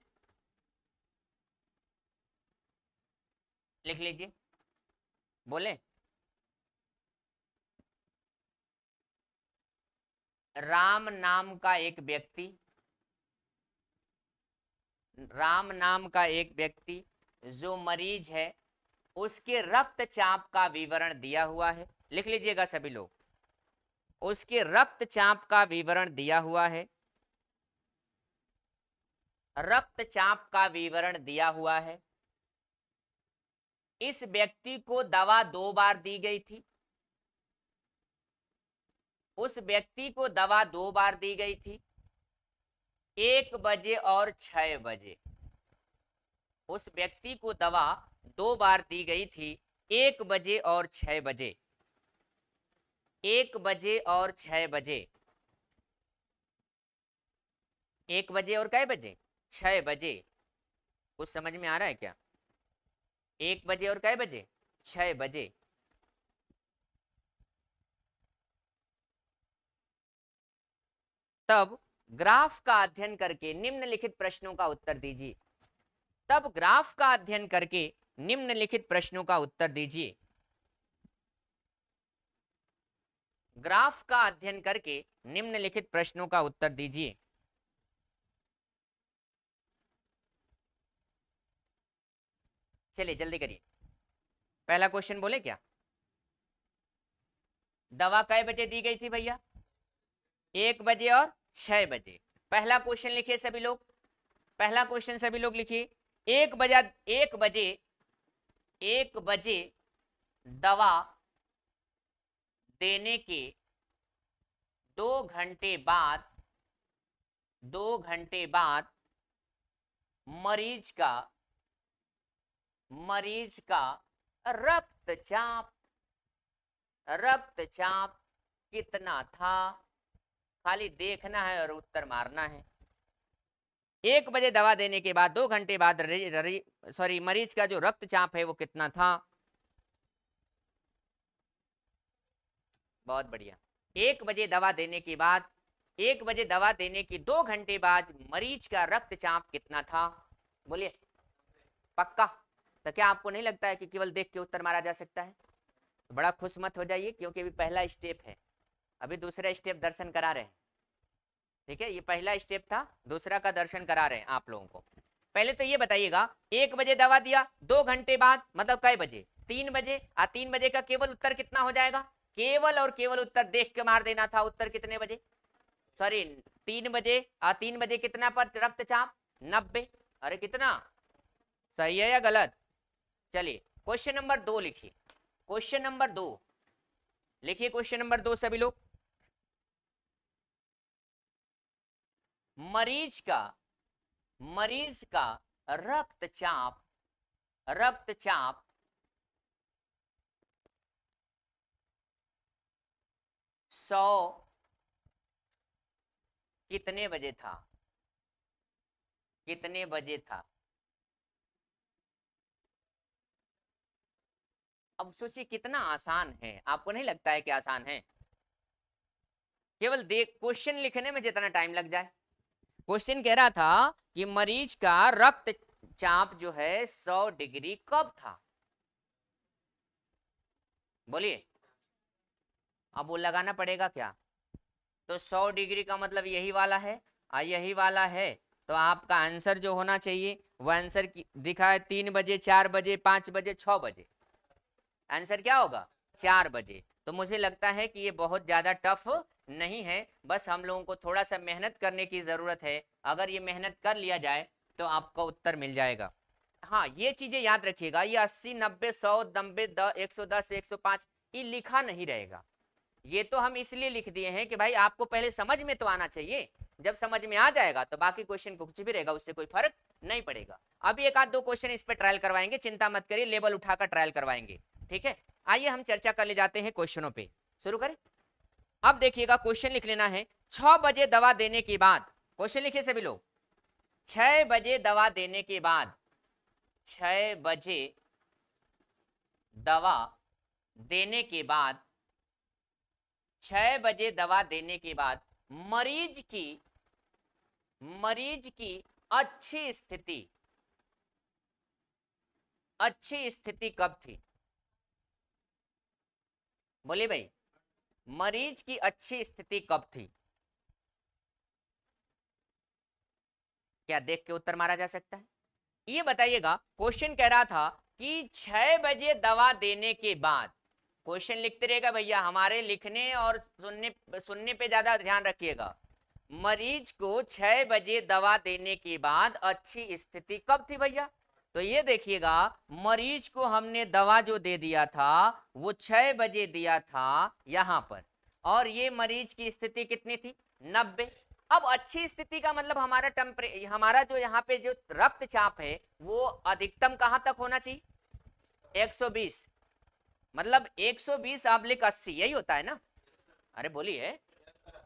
लिख लीजिए, बोले। राम नाम का एक व्यक्ति, राम नाम का एक व्यक्ति जो मरीज है, उसके रक्तचाप का विवरण दिया हुआ है। लिख लीजिएगा सभी लोग, उसके रक्तचाप का विवरण दिया हुआ है, रक्तचाप का विवरण दिया हुआ है। इस व्यक्ति को दवा 2 बार दी गई थी, उस व्यक्ति को दवा 2 बार दी गई थी, 1 बजे और 6 बजे। उस व्यक्ति को दवा 2 बार दी गई थी, 1 बजे और 6 बजे, 1 बजे और 6 बजे, 1 बजे और कै बजे, 6 बजे। कुछ समझ में आ रहा है क्या? 1 बजे और कै बजे, 6 बजे। तब ग्राफ का अध्ययन करके निम्नलिखित प्रश्नों का उत्तर दीजिए। तब ग्राफ का अध्ययन करके निम्नलिखित प्रश्नों का उत्तर दीजिए। ग्राफ का अध्ययन करके निम्नलिखित प्रश्नों का उत्तर दीजिए। चलिए जल्दी करिए। पहला क्वेश्चन बोले क्या? दवा कै बजे दी गई थी भैया? 1 बजे और 6 बजे। पहला क्वेश्चन लिखिए सभी लोग, पहला क्वेश्चन सभी लोग लिखिए। 1 बजे, 1 बजे, 1 बजे दवा देने के 2 घंटे बाद, 2 घंटे बाद मरीज का रक्तचाप, रक्तचाप कितना था? खाली देखना है और उत्तर मारना है। 1 बजे दवा देने के बाद 2 घंटे बाद मरीज का जो रक्तचाप है वो कितना था? बहुत बढ़िया। 1 बजे दवा देने के बाद, 1 बजे दवा देने के 2 घंटे बाद मरीज का रक्तचाप कितना था? बोलिए। पक्का? तो क्या आपको नहीं लगता है कि केवल देख के उत्तर मारा जा सकता है? तो बड़ा खुश मत हो जाइए, क्योंकि अभी पहला स्टेप है, अभी दूसरा स्टेप दर्शन करा रहे हैं। ठीक है, ये पहला स्टेप था, दूसरा का दर्शन करा रहे हैं आप लोगों को। पहले तो ये बताइएगा, 1 बजे दवा दिया, 2 घंटे बाद मतलब कै बजे? 3 बजे। 3 बजे का केवल उत्तर कितना हो जाएगा? केवल और केवल उत्तर देख के मार देना था। उत्तर कितने बजे? सॉरी 3 बजे। 3 बजे कितना पर रक्तचाप? 90। अरे कितना? सही है या गलत? चलिए क्वेश्चन नंबर 2 लिखिए। क्वेश्चन नंबर 2, लिखिए क्वेश्चन नंबर 2 सभी लोग। मरीज का रक्तचाप 100 कितने बजे था? अब सोचिए कितना आसान है, आपको नहीं लगता है कि आसान है? केवल देख क्वेश्चन लिखने में जितना टाइम लग जाए। क्वेश्चन कह रहा था कि मरीज का रक्तचाप जो है 100 डिग्री कब था? बोलिए। अब वो लगाना पड़ेगा क्या? तो 100 डिग्री का मतलब यही वाला है और यही वाला है, तो आपका आंसर जो होना चाहिए वो आंसर दिखा है 3 बजे, 4 बजे, 5 बजे, 6 बजे। आंसर क्या होगा? 4 बजे। तो मुझे लगता है कि ये बहुत ज्यादा टफ नहीं है, बस हम लोगों को थोड़ा सा मेहनत करने की जरूरत है। अगर ये मेहनत कर लिया जाए तो आपका उत्तर मिल जाएगा। हाँ, ये चीजें याद रखिएगा, ये 80, 90, 100, 90, 110, 105 ये लिखा नहीं रहेगा। ये तो हम इसलिए लिख दिए हैं कि भाई आपको पहले समझ में तो आना चाहिए। जब समझ में आ जाएगा तो बाकी क्वेश्चन कुछ भी रहेगा उससे कोई फर्क नहीं पड़ेगा। अभी एक आध दो क्वेश्चन इस पे ट्रायल करवाएंगे, चिंता मत करिए, लेवल उठाकर ट्रायल करवाएंगे। ठीक है, आइए हम चर्चा कर ले जाते हैं क्वेश्चनों पे, शुरू करें। अब देखिएगा क्वेश्चन लिख लेना है। 6 बजे दवा देने के बाद, क्वेश्चन लिखिए सभी लोग। 6 बजे दवा देने के बाद, 6 बजे दवा देने के बाद, 6 बजे दवा देने के बाद मरीज की अच्छी स्थिति कब थी? बोलिए भाई, मरीज की अच्छी स्थिति कब थी? क्या देख के उत्तर मारा जा सकता है? ये बताइएगा। क्वेश्चन कह रहा था कि 6 बजे दवा देने के बाद, क्वेश्चन लिखते रहेगा भैया, हमारे लिखने और सुनने पे ज्यादा ध्यान रखिएगा। मरीज को 6 बजे दवा देने के बाद अच्छी स्थिति कब थी भैया? तो ये देखिएगा, मरीज को हमने दवा जो दे दिया था वो 6 बजे दिया था यहां पर, और ये मरीज की स्थिति कितनी थी? 90। अब अच्छी स्थिति का मतलब हमारा जो यहाँ पे जो रक्तचाप है वो अधिकतम कहां तक होना चाहिए? 120, मतलब 120/80 यही होता है ना? अरे बोलिए,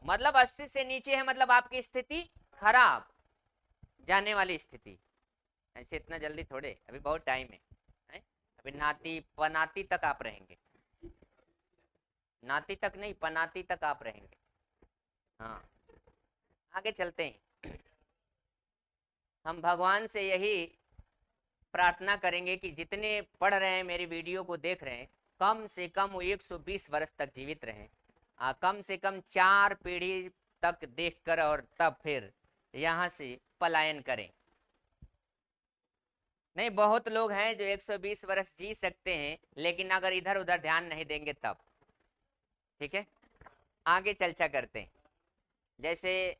मतलब 80 से नीचे है मतलब आपकी स्थिति खराब, जाने वाली स्थिति। ऐसे इतना जल्दी थोड़े, अभी बहुत टाइम है? अभी नाती पनाती तक आप रहेंगे, नाती तक नहीं पनाती तक आप रहेंगे। हाँ, आगे चलते हैं। हम भगवान से यही प्रार्थना करेंगे कि जितने पढ़ रहे हैं, मेरी वीडियो को देख रहे हैं, कम से कम वो 120 वर्ष तक जीवित रहें, कम से कम 4 पीढ़ी तक देखकर, और तब फिर यहाँ से पलायन करें। नहीं, बहुत लोग हैं जो 120 वर्ष जी सकते हैं, लेकिन अगर इधर उधर ध्यान नहीं देंगे तब। ठीक है, आगे चर्चा करते हैं। जैसे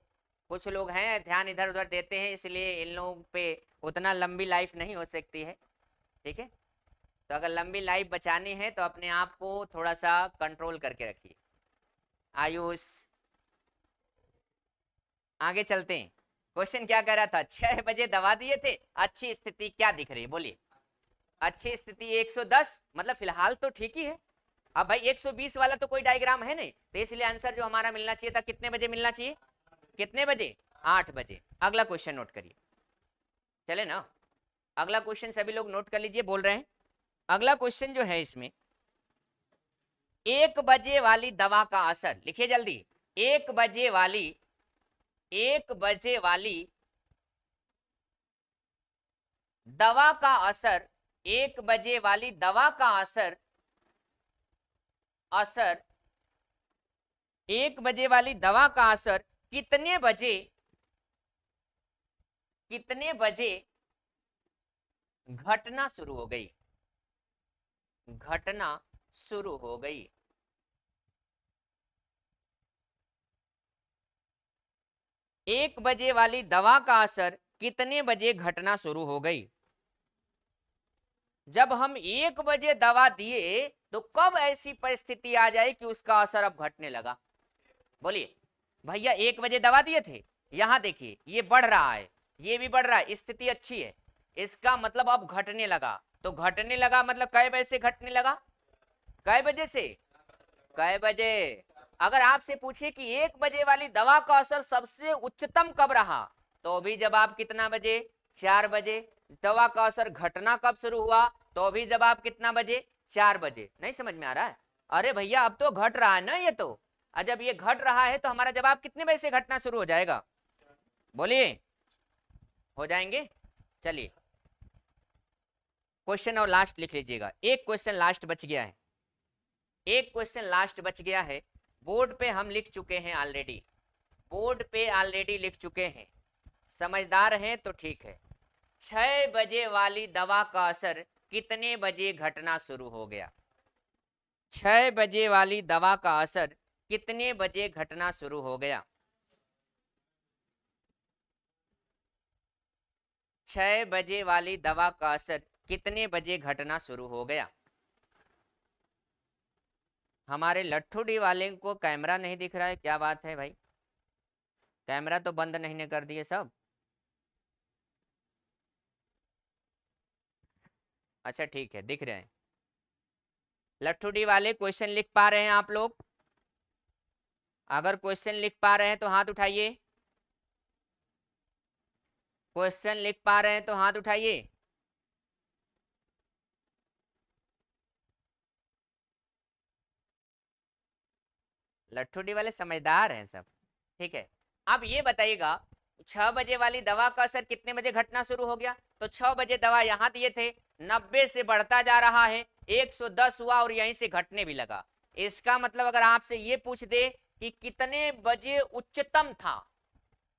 कुछ लोग हैं ध्यान इधर उधर देते हैं, इसलिए इन लोगों पे उतना लंबी लाइफ नहीं हो सकती है। ठीक है, तो अगर लंबी लाइफ बचानी है तो अपने आप को थोड़ा सा कंट्रोल करके रखिए। आयुष, आगे चलते हैं। क्वेश्चन क्या कह रहा था? 6 बजे दवा दिए थे, अच्छी स्थिति क्या दिख रही है? बोलिए। अच्छी स्थिति 110, मतलब फिलहाल तो ठीक ही है। अब भाई 120 वाला तो कोई डायग्राम है नहीं, तो इसलिए आंसर जो हमारा मिलना चाहिए था कितने बजे मिलना चाहिए? कितने बजे? 8 बजे। अगला क्वेश्चन नोट करिए, चले ना? अगला क्वेश्चन सभी लोग नोट कर लीजिए, बोल रहे हैं। अगला क्वेश्चन जो है इसमें, 1 बजे वाली दवा का असर, लिखिए जल्दी। 1 बजे वाली दवा का असर, 1 बजे वाली दवा का असर 1 बजे वाली दवा का असर कितने बजे घटना शुरू हो गई? 1 बजे वाली दवा का असर कितने बजे घटना शुरू हो गई? जब हम 1 बजे दवा दिए तो कब ऐसी परिस्थिति आ जाए कि उसका असर अब घटने लगा? बोलिए भैया 1 बजे दवा दिए थे, यहां देखिए ये बढ़ रहा है, ये भी बढ़ रहा है, स्थिति अच्छी है, इसका मतलब अब घटने लगा। तो घटने लगा मतलब कै बजे से घटने लगा? कै बजे से? कै बजे? अगर आपसे पूछे कि 1 बजे वाली दवा का असर सबसे उच्चतम कब रहा, तो भी जवाब कितना बजे? 4 बजे। दवा का असर घटना कब शुरू हुआ, तो भी जवाब कितना बजे? 4 बजे। नहीं समझ में आ रहा है? अरे भैया अब तो घट रहा है ना ये तो, जब ये घट रहा है तो हमारा जवाब कितने बजे से घटना शुरू हो जाएगा? बोलिए, हो जाएंगे? चलिए क्वेश्चन और लास्ट लिख लीजिएगा, एक क्वेश्चन लास्ट बच गया है, एक क्वेश्चन लास्ट बच गया है। बोर्ड पे हम लिख चुके हैं ऑलरेडी, बोर्ड पे ऑलरेडी लिख चुके हैं, समझदार हैं तो ठीक है। 6 बजे वाली दवा का असर कितने बजे घटना शुरू हो गया? 6 बजे वाली दवा का असर कितने बजे घटना शुरू हो गया? 6 बजे वाली दवा का असर कितने बजे घटना शुरू हो गया? हमारे लट्ठूडी वाले को कैमरा नहीं दिख रहा है, क्या बात है भाई? कैमरा तो बंद नहीं कर दिए सब? अच्छा ठीक है, दिख रहे हैं। लट्ठूडी वाले क्वेश्चन लिख पा रहे हैं आप लोग? अगर क्वेश्चन लिख पा रहे हैं तो हाथ उठाइए। क्वेश्चन लिख पा रहे हैं तो हाथ उठाइए। लट्ठूडी वाले समझदार हैं सब। ठीक है, अब ये बताइएगा 6 बजे वाली दवा का असर कितने बजे घटना शुरू हो गया? तो 6 बजे दवा यहां दिए थे, 90 से बढ़ता जा रहा है, 110 हुआ और यहीं से घटने भी लगा। इसका मतलब अगर आपसे ये पूछ दे कि कितने बजे उच्चतम था,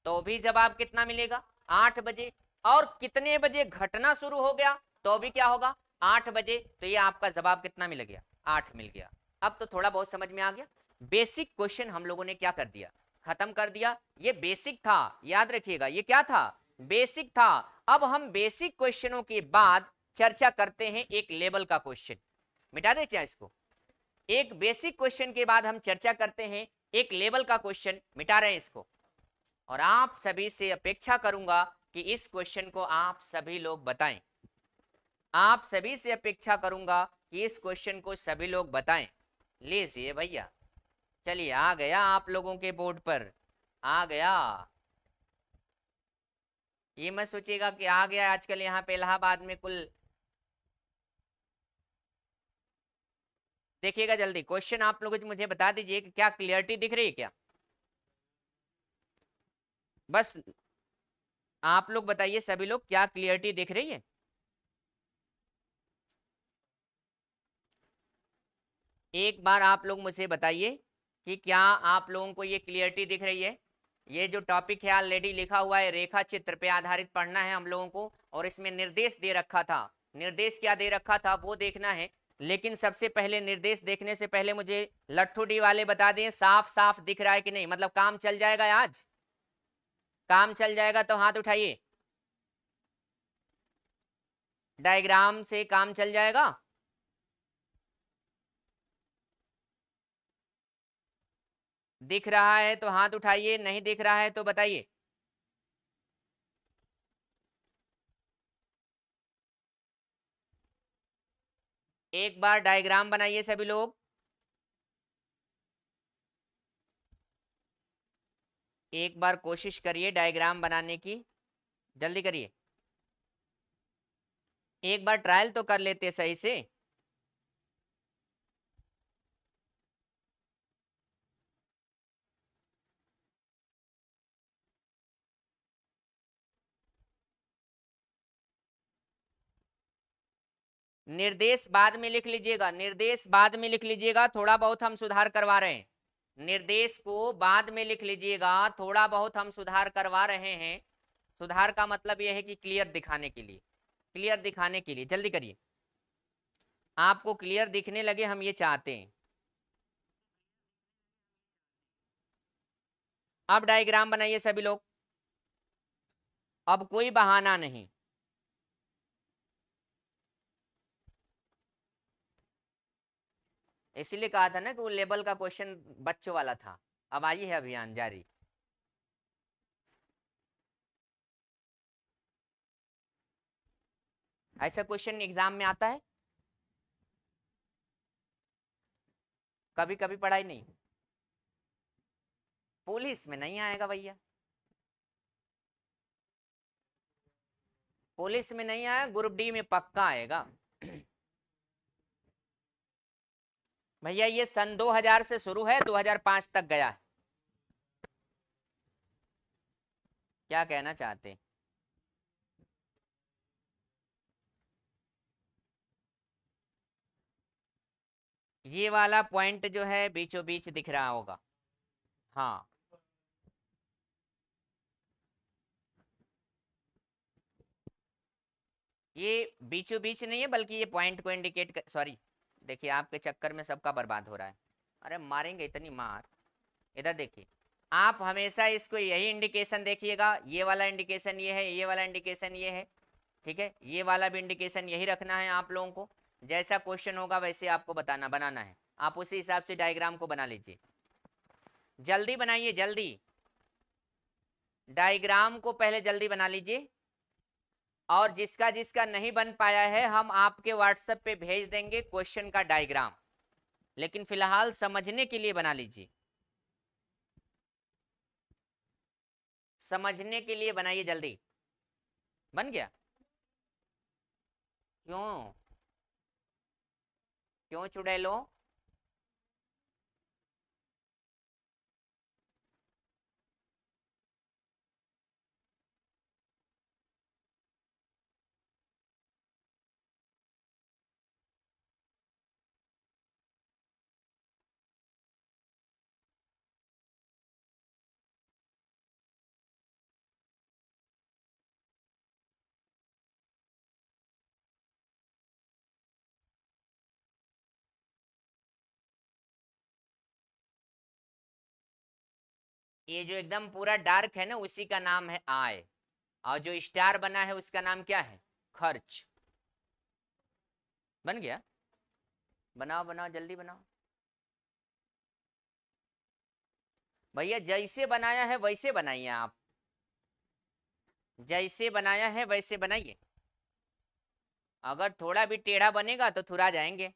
तो भी जवाब कितना मिलेगा? 8 बजे। और कितने बजे घटना शुरू हो गया, तो भी क्या होगा? 8 बजे। तो ये आपका जवाब कितना मिल गया? 8 मिल गया। अब तो थोड़ा बहुत समझ में आ गया। बेसिक क्वेश्चन हम लोगों ने क्या कर दिया? खत्म कर दिया। ये बेसिक था, याद रखिएगा, ये क्या था? बेसिक था। अब हम बेसिक क्वेश्चनों के बाद चर्चा करते हैं एक लेवल का क्वेश्चन। मिटा दे क्या इसको? एक बेसिक क्वेश्चन के बाद हम चर्चा करते हैं एक लेवल का क्वेश्चन, मिटा रहे हैं इसको। और आप सभी से अपेक्षा करूंगा कि इस क्वेश्चन को आप सभी लोग बताएं। आप सभी से अपेक्षा करूंगा कि इस क्वेश्चन को सभी लोग बताएं। लीजिए भैया, चलिए आ गया आप लोगों के बोर्ड पर, आ गया। ये मत सोचिएगा कि आ गया, आजकल यहाँ पे इलाहाबाद में कुल। देखिएगा जल्दी क्वेश्चन आप लोग मुझे बता दीजिए कि क्या क्लियरिटी दिख रही है क्या? बस आप लोग बताइए सभी लोग, क्या क्लियरिटी दिख रही है? एक बार आप लोग मुझे बताइए कि क्या आप लोगों को ये क्लियरिटी दिख रही है? ये जो टॉपिक है ऑलरेडी लिखा हुआ है, रेखा चित्र पे आधारित पढ़ना है हम लोगों को, और इसमें निर्देश दे रखा था। निर्देश क्या दे रखा था वो देखना है। लेकिन सबसे पहले निर्देश देखने से पहले मुझे लट्ठू डी वाले बता दें, साफ साफ दिख रहा है कि नहीं? मतलब काम चल जाएगा आज? काम चल जाएगा तो हाथ उठाइए। डायग्राम से काम चल जाएगा? दिख रहा है तो हाथ उठाइए, नहीं दिख रहा है तो बताइए। एक बार डायग्राम बनाइए सभी लोग। एक बार कोशिश करिए डायग्राम बनाने की, जल्दी करिए। एक बार ट्रायल तो कर लेते सही से। निर्देश बाद में लिख लीजिएगा, निर्देश बाद में लिख लीजिएगा, थोड़ा बहुत हम सुधार करवा रहे हैं। निर्देश को बाद में लिख लीजिएगा, थोड़ा बहुत हम सुधार करवा रहे हैं। सुधार का मतलब यह है कि क्लियर दिखाने के लिए, क्लियर दिखाने के लिए जल्दी करिए। आपको क्लियर दिखने लगे, हम ये चाहते हैं। अब डायग्राम बनाइए सभी लोग, अब कोई बहाना नहीं। इसीलिए कहा था ना कि वो लेवल का क्वेश्चन बच्चों वाला था। अब आई है अभियान जारी। ऐसा क्वेश्चन एग्जाम में आता है, कभी कभी पढ़ाई नहीं। पुलिस में नहीं आएगा भैया, पुलिस में नहीं आया, ग्रुप डी में पक्का आएगा। भैया ये सन 2000 से शुरू है, 2005 तक गया है। क्या कहना चाहते? ये वाला पॉइंट जो है बीचों बीच दिख रहा होगा। हाँ, ये बीचों बीच नहीं है, बल्कि ये पॉइंट को इंडिकेट कर, सॉरी, देखिए आपके चक्कर में सबका बर्बाद हो रहा है। अरे मारेंगे इतनी मार। इधर देखिए, आप हमेशा इसको यही इंडिकेशन देखिएगा, ये वाला इंडिकेशन ये है, ये वाला इंडिकेशन ये है, ठीक है। ये वाला भी इंडिकेशन यही रखना है आप लोगों को। जैसा क्वेश्चन होगा वैसे आपको बनाना है। आप उसी हिसाब से डायग्राम को बना लीजिए। जल्दी बनाइए, जल्दी डायग्राम को पहले जल्दी बना लीजिए। और जिसका जिसका नहीं बन पाया है, हम आपके व्हाट्सएप पे भेज देंगे क्वेश्चन का डायग्राम, लेकिन फिलहाल समझने के लिए बना लीजिए। समझने के लिए बनाइए जल्दी। बन गया? क्यों? क्यों चुड़ैलो? ये जो एकदम पूरा डार्क है ना, उसी का नाम है आय, और जो स्टार बना है उसका नाम क्या है? खर्च। बन गया? बनाओ बनाओ, जल्दी बनाओ भैया। जैसे बनाया है वैसे बनाइए आप, जैसे बनाया है वैसे बनाइए। अगर थोड़ा भी टेढ़ा बनेगा तो थुरा जाएंगे।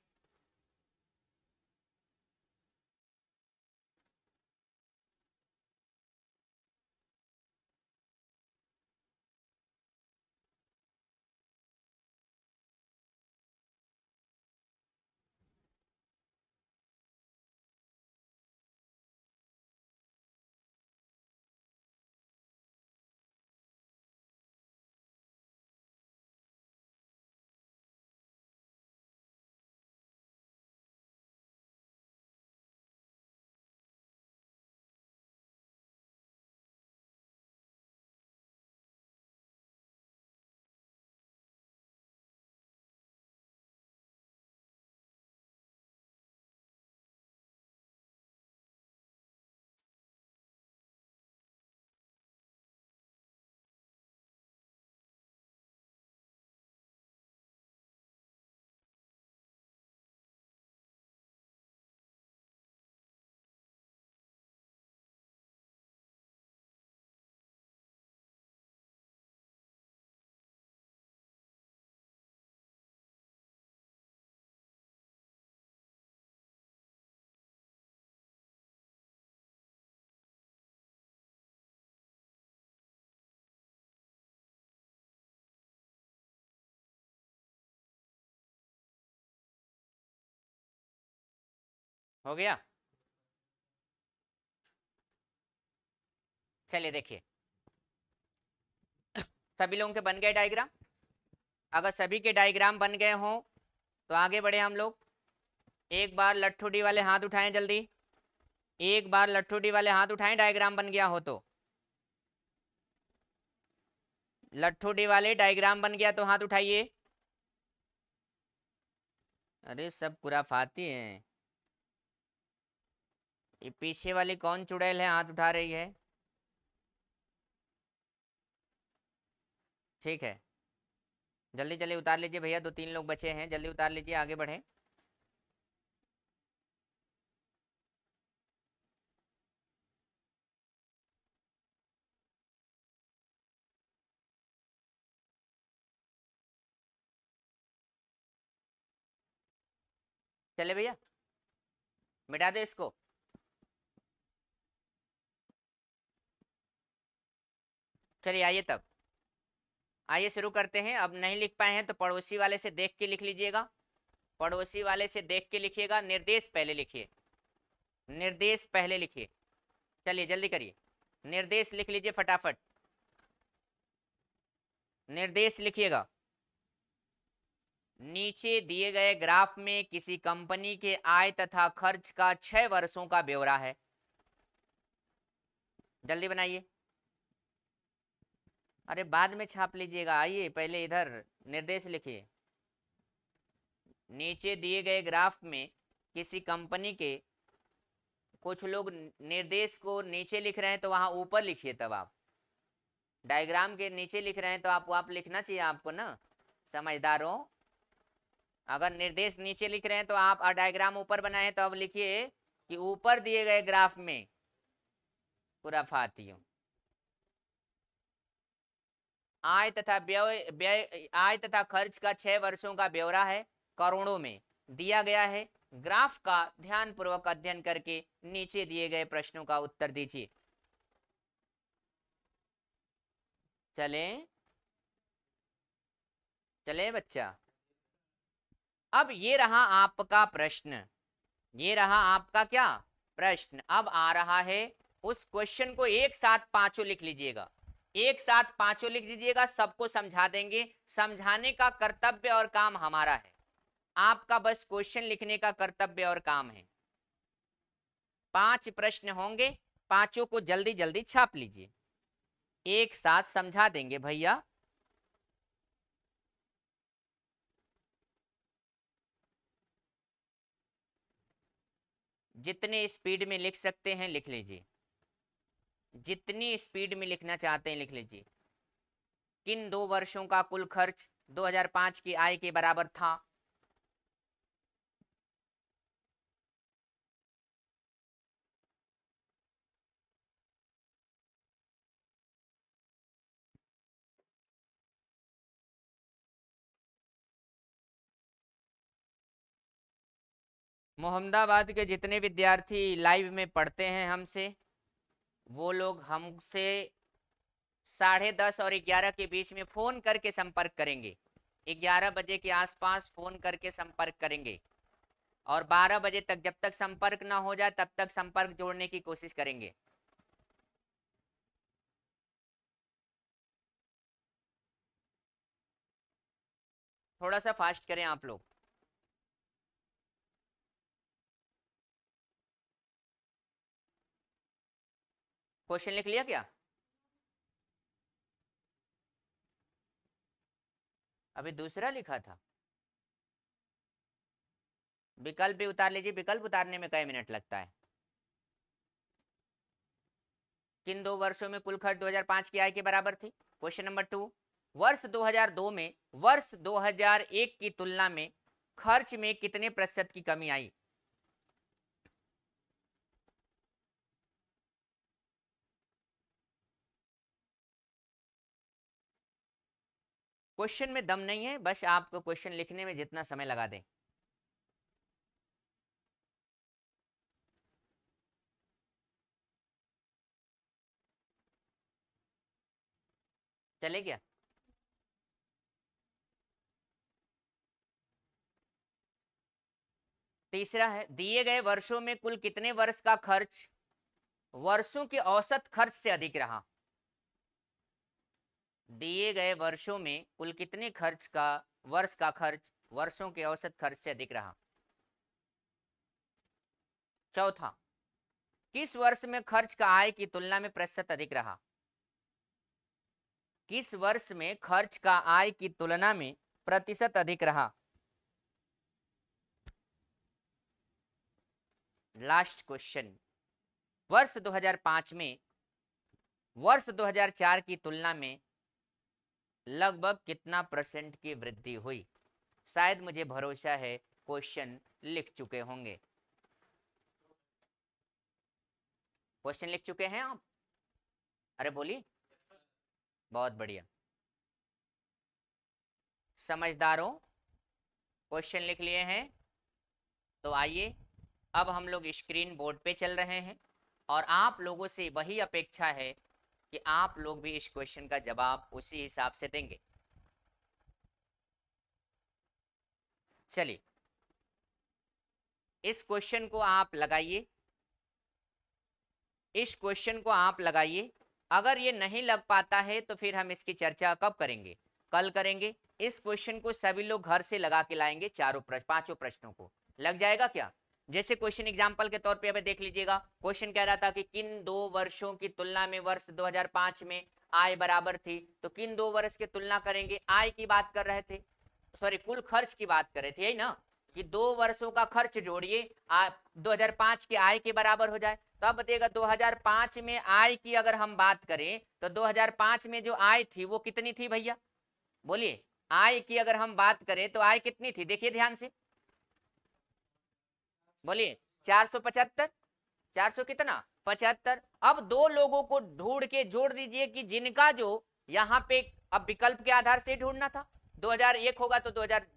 हो गया? चलिए देखिए, सभी लोगों के बन गए डायग्राम? अगर सभी के डायग्राम बन गए हों तो आगे बढ़े हम लोग। एक बार लट्ठू डी वाले हाथ उठाएं जल्दी, एक बार लट्ठू डी वाले हाथ उठाएं, डायग्राम बन गया हो तो। लट्ठू डी वाले डायग्राम बन गया तो हाथ उठाइए। अरे सब खुराफाती हैं। ये पीछे वाली कौन चुड़ैल है हाथ उठा रही है? ठीक है, जल्दी जल्दी उतार लीजिए भैया, 2-3 लोग बचे हैं, जल्दी उतार लीजिए, आगे बढ़े। चले भैया, मिटा दे इसको। चलिए आइए तब, आइए शुरू करते हैं। अब नहीं लिख पाए हैं तो पड़ोसी वाले से देख के लिख लीजिएगा, पड़ोसी वाले से देख के लिखिएगा। निर्देश पहले लिखिए, निर्देश पहले लिखिए। चलिए जल्दी करिए, निर्देश लिख लीजिए फटाफट, निर्देश लिखिएगा। नीचे दिए गए ग्राफ में किसी कंपनी के आय तथा खर्च का 6 वर्षों का ब्यौरा है। जल्दी बनाइए, अरे बाद में छाप लीजिएगा, आइए पहले इधर निर्देश लिखिए। नीचे दिए गए ग्राफ में किसी कंपनी के, कुछ लोग निर्देश को नीचे लिख रहे हैं तो वहां ऊपर लिखिए। तब आप डायग्राम के नीचे लिख रहे हैं तो आप लिखना चाहिए आपको ना, समझदारों। अगर निर्देश नीचे लिख रहे हैं तो आप डायग्राम ऊपर बनाए तो अब लिखिए कि ऊपर दिए गए ग्राफ में खुराफातियों आय तथा व्यय व्यय आय तथा खर्च का 6 वर्षों का ब्यौरा है, करोड़ों में दिया गया है। ग्राफ का ध्यान पूर्वक अध्ययन करके नीचे दिए गए प्रश्नों का उत्तर दीजिए। चले चले बच्चा, अब ये रहा आपका प्रश्न, ये रहा आपका क्या प्रश्न। अब आ रहा है, उस क्वेश्चन को एक साथ पांचों लिख लीजिएगा, एक साथ पांचों लिख दीजिएगा, सबको समझा देंगे। समझाने का कर्तव्य और काम हमारा है, आपका बस क्वेश्चन लिखने का कर्तव्य और काम है। 5 प्रश्न होंगे, पांचों को जल्दी जल्दी छाप लीजिए, एक साथ समझा देंगे भैया। जितने स्पीड में लिख सकते हैं लिख लीजिए, जितनी स्पीड में लिखना चाहते हैं लिख लीजिए। किन 2 वर्षों का कुल खर्च 2005 की आय के बराबर था? मोहम्मदाबाद के जितने विद्यार्थी लाइव में पढ़ते हैं हमसे, वो लोग हमसे 10:30 और 11 के बीच में फोन करके संपर्क करेंगे। 11 बजे के आसपास फोन करके संपर्क करेंगे और 12 बजे तक, जब तक संपर्क ना हो जाए तब तक संपर्क जोड़ने की कोशिश करेंगे। थोड़ा सा फास्ट करें आप लोग। क्वेश्चन लिख लिया क्या? अभी दूसरा लिखा था, विकल्प भी उतार लीजिए। विकल्प उतारने में कई मिनट लगता है? किन 2 वर्षों में कुल खर्च 2005 की आय के बराबर थी? क्वेश्चन नंबर 2, वर्ष 2002 में वर्ष 2001 की तुलना में खर्च में कितने प्रतिशत की कमी आई? क्वेश्चन में दम नहीं है, बस आपको क्वेश्चन लिखने में जितना समय लगा दें। चले क्या? तीसरा है, दिए गए वर्षों में कुल कितने वर्ष का खर्च वर्षों के औसत खर्च से अधिक रहा? दिए गए वर्षों में कुल कितने खर्च का वर्ष का खर्च वर्षों के औसत खर्च से अधिक रहा? चौथा, किस वर्ष में खर्च का आय की तुलना में प्रतिशत अधिक रहा? किस वर्ष में खर्च का आय की तुलना में प्रतिशत अधिक रहा? लास्ट क्वेश्चन, वर्ष 2005 में वर्ष 2004 की तुलना में लगभग कितना % की वृद्धि हुई? शायद मुझे भरोसा है क्वेश्चन लिख चुके होंगे। क्वेश्चन लिख चुके हैं आप? अरे बोलिए। बहुत बढ़िया, समझदारों, क्वेश्चन लिख लिए हैं? तो आइए अब हम लोग स्क्रीन बोर्ड पे चल रहे हैं और आप लोगों से वही अपेक्षा है कि आप लोग भी इस क्वेश्चन का जवाब उसी हिसाब से देंगे। चलिए इस क्वेश्चन को आप लगाइए, इस क्वेश्चन को आप लगाइए। अगर ये नहीं लग पाता है तो फिर हम इसकी चर्चा कब करेंगे? कल करेंगे। इस क्वेश्चन को सभी लोग घर से लगा के लाएंगे, पांचों प्रश्नों को। लग जाएगा क्या? जैसे क्वेश्चन एग्जाम्पल के तौर पे अब देख लीजिएगा। क्वेश्चन कह रहा था कि किन दो वर्षों की तुलना में वर्ष 2005 में आय बराबर थी, तो किन दो वर्ष की तुलना करेंगे? आय की बात कर रहे थे, सॉरी कुल खर्च की बात कर रहे थे, यही ना, कि 2 वर्षों का खर्च जोड़िए 2005 की आय के बराबर हो जाए। तो अब बताइएगा 2005 में आय की अगर हम बात करें तो 2005 में जो आय थी वो कितनी थी भैया? बोलिए, आय की अगर हम बात करें तो आय कितनी थी? देखिए ध्यान से, बोलिए 475। 400 कितना? 75। अब दो लोगों को ढूंढ के जोड़ दीजिए कि जिनका जो यहाँ पे, अब विकल्प के आधार से ढूंढना था। 2001 होगा तो 2000,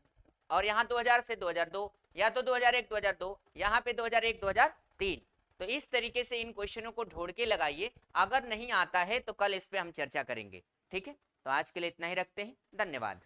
और यहाँ 2000 से 2002, या तो 2001 2002, यहाँ पे 2001 2003। तो इस तरीके से इन क्वेश्चनों को ढूंढ के लगाइए। अगर नहीं आता है तो कल इस पे हम चर्चा करेंगे। ठीक है, तो आज के लिए इतना ही रखते हैं। धन्यवाद।